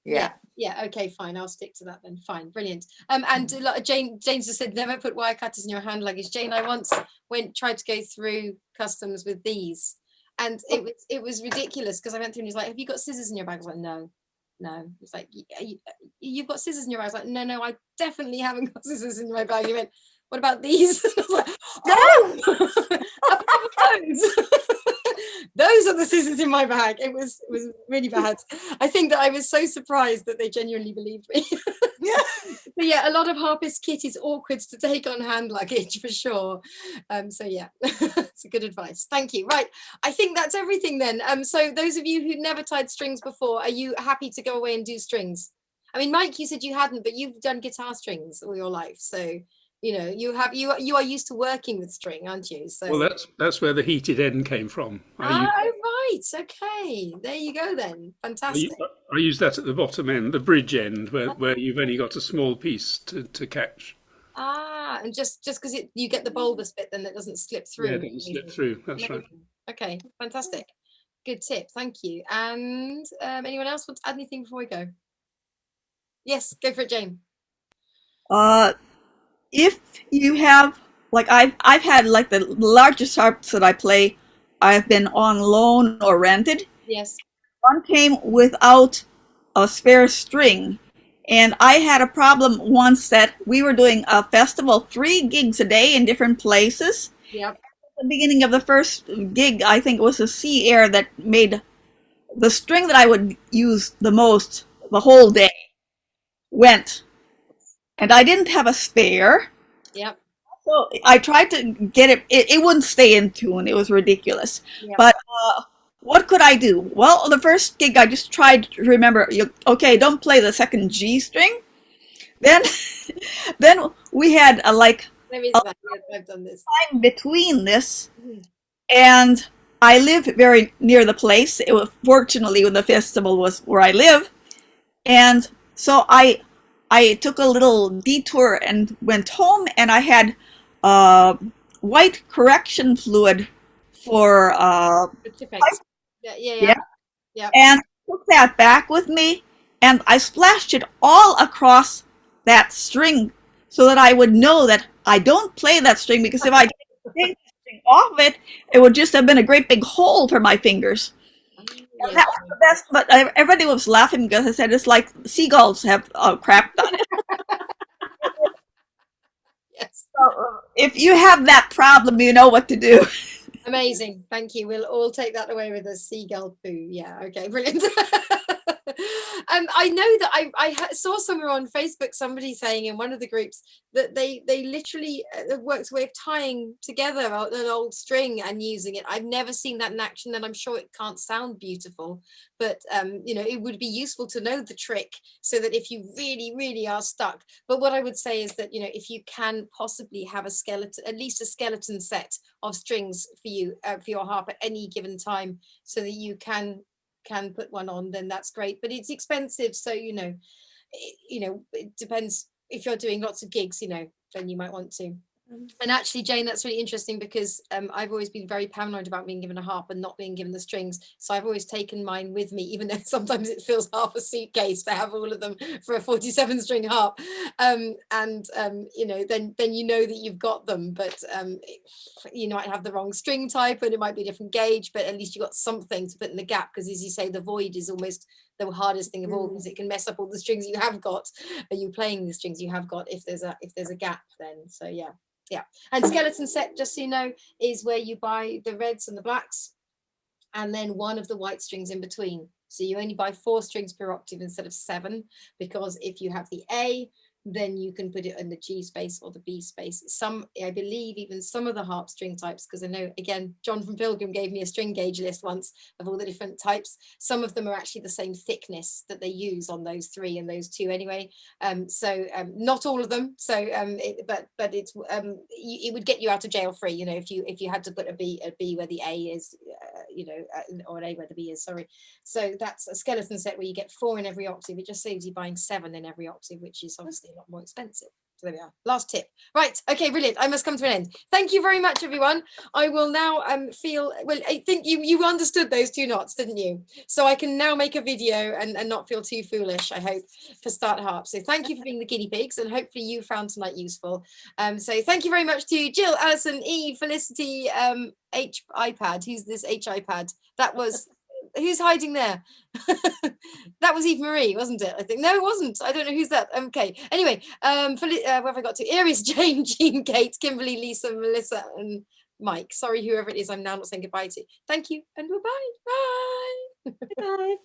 Yeah. Yeah. Okay, fine. I'll stick to that then. Fine. Brilliant. And James just said, never put wire cutters in your hand luggage. Jane, I once tried to go through customs with these, and it was ridiculous because I went through and he was like, "Have you got scissors in your bag?" I was like, "No." It's like, you've got scissors in your bag. I was like, no, I definitely haven't got scissors in my bag. He went, what about these? I was like, no, those are the scissors in my bag. It was really bad. I think that I was so surprised that they genuinely believed me. But yeah, a lot of harpist kit is awkward to take on hand luggage for sure. So yeah, it's a good advice. Thank you. Right, I think that's everything then. So those of you who never tied strings before, are you happy to go away and do strings? I mean, Mike, you said you hadn't, but you've done guitar strings all your life, so you are used to working with string, aren't you? So well, that's where the heated end came from. Right. Okay, there you go then. Fantastic. I use that at the bottom end, the bridge end, where you've only got a small piece to catch. And just because you get the bulbous bit, then it doesn't slip through. Yeah, it doesn't slip through. That's right. Okay, fantastic. Good tip. Thank you. And anyone else want to add anything before we go? Yes, go for it, Jane. If you have, like, I've had, like, the largest harps that I play, I've been on loan or rented. Yes. One came without a spare string, and I had a problem once that we were doing a festival, 3 gigs a day in different places. Yep. At the beginning of the first gig, I think it was a Sea Air that made the string that I would use the most the whole day went, and I didn't have a spare. Yep. So I tried to get it. It wouldn't stay in tune. It was ridiculous. Yep. But what could I do? Well, the first gig, I just tried to remember. Okay, don't play the second G string. Then, then we had like There is that. Yes, I've done this. time between this, and I live very near the place. It was, fortunately, when the festival was where I live, and so I took a little detour and went home, and I had white correction fluid for Yeah. and took that back with me, and I splashed it all across that string so that I would know that I don't play that string, because if I take the string off it, it would just have been a great big hole for my fingers. And that was the best, but everybody was laughing because I said it's like seagulls have crapped on it. Yes. So, if you have that problem, you know what to do. Amazing. Thank you. We'll all take that away with us. Seagull poo. Yeah. Okay. Brilliant. I know that I saw somewhere on Facebook somebody saying in one of the groups that they literally worked a way of tying together an old string and using it. I've never seen that in action, and I'm sure it can't sound beautiful, but you know, it would be useful to know the trick so that if you really are stuck. But what I would say is that, you know, if you can possibly have a skeleton, at least a skeleton set of strings for you for your harp at any given time, so that you can put one on, then that's great. But it's expensive, so you know, it depends. If you're doing lots of gigs, you know, then you might want to. And actually, Jane, that's really interesting, because I've always been very paranoid about being given a harp and not being given the strings. So I've always taken mine with me, even though sometimes it feels half a suitcase to have all of them for a 47-string harp. You know, then you know that you've got them, but you might have the wrong string type and it might be a different gauge, but at least you've got something to put in the gap, because as you say, the void is almost the hardest thing of all, because it can mess up all the strings you have got. Are you playing the strings you have got if there's a gap then? So yeah. And skeleton set, just so you know, is where you buy the reds and the blacks and then one of the white strings in between. So you only buy 4 strings per octave instead of 7, because if you have the A, then you can put it in the G space or the B space. Some, I believe, even some of the harp string types, because I know, again, John from Pilgrim gave me a string gauge list once of all the different types. Some of them are actually the same thickness that they use on those 3 and those 2 anyway. Not all of them. So, but it's it would get you out of jail free, you know, if you had to put a B where the A is, you know, or an A where the B is. Sorry. So that's a skeleton set where you get 4 in every octave. It just saves you buying 7 in every octave, which is obviously a lot more expensive. So there we are. Last tip. Right. Okay, brilliant. I must come to an end. Thank you very much, everyone. I will now well, I think you understood those 2 knots, didn't you? So I can now make a video and not feel too foolish, I hope, for Start Harp. So thank you for being the guinea pigs, and hopefully you found tonight useful. So thank you very much to Jill, Alison, Eve, Felicity, H iPad. Who's this H iPad? That was... Who's hiding there? That was Eve Marie, wasn't it? I think. No, it wasn't. I don't know who's that. Okay. Anyway, where have I got to? Iris, Jane, Jean, Kate, Kimberly, Lisa, Melissa, and Mike. Sorry, whoever it is, I'm now not saying goodbye to. Thank you and goodbye. Bye. Bye.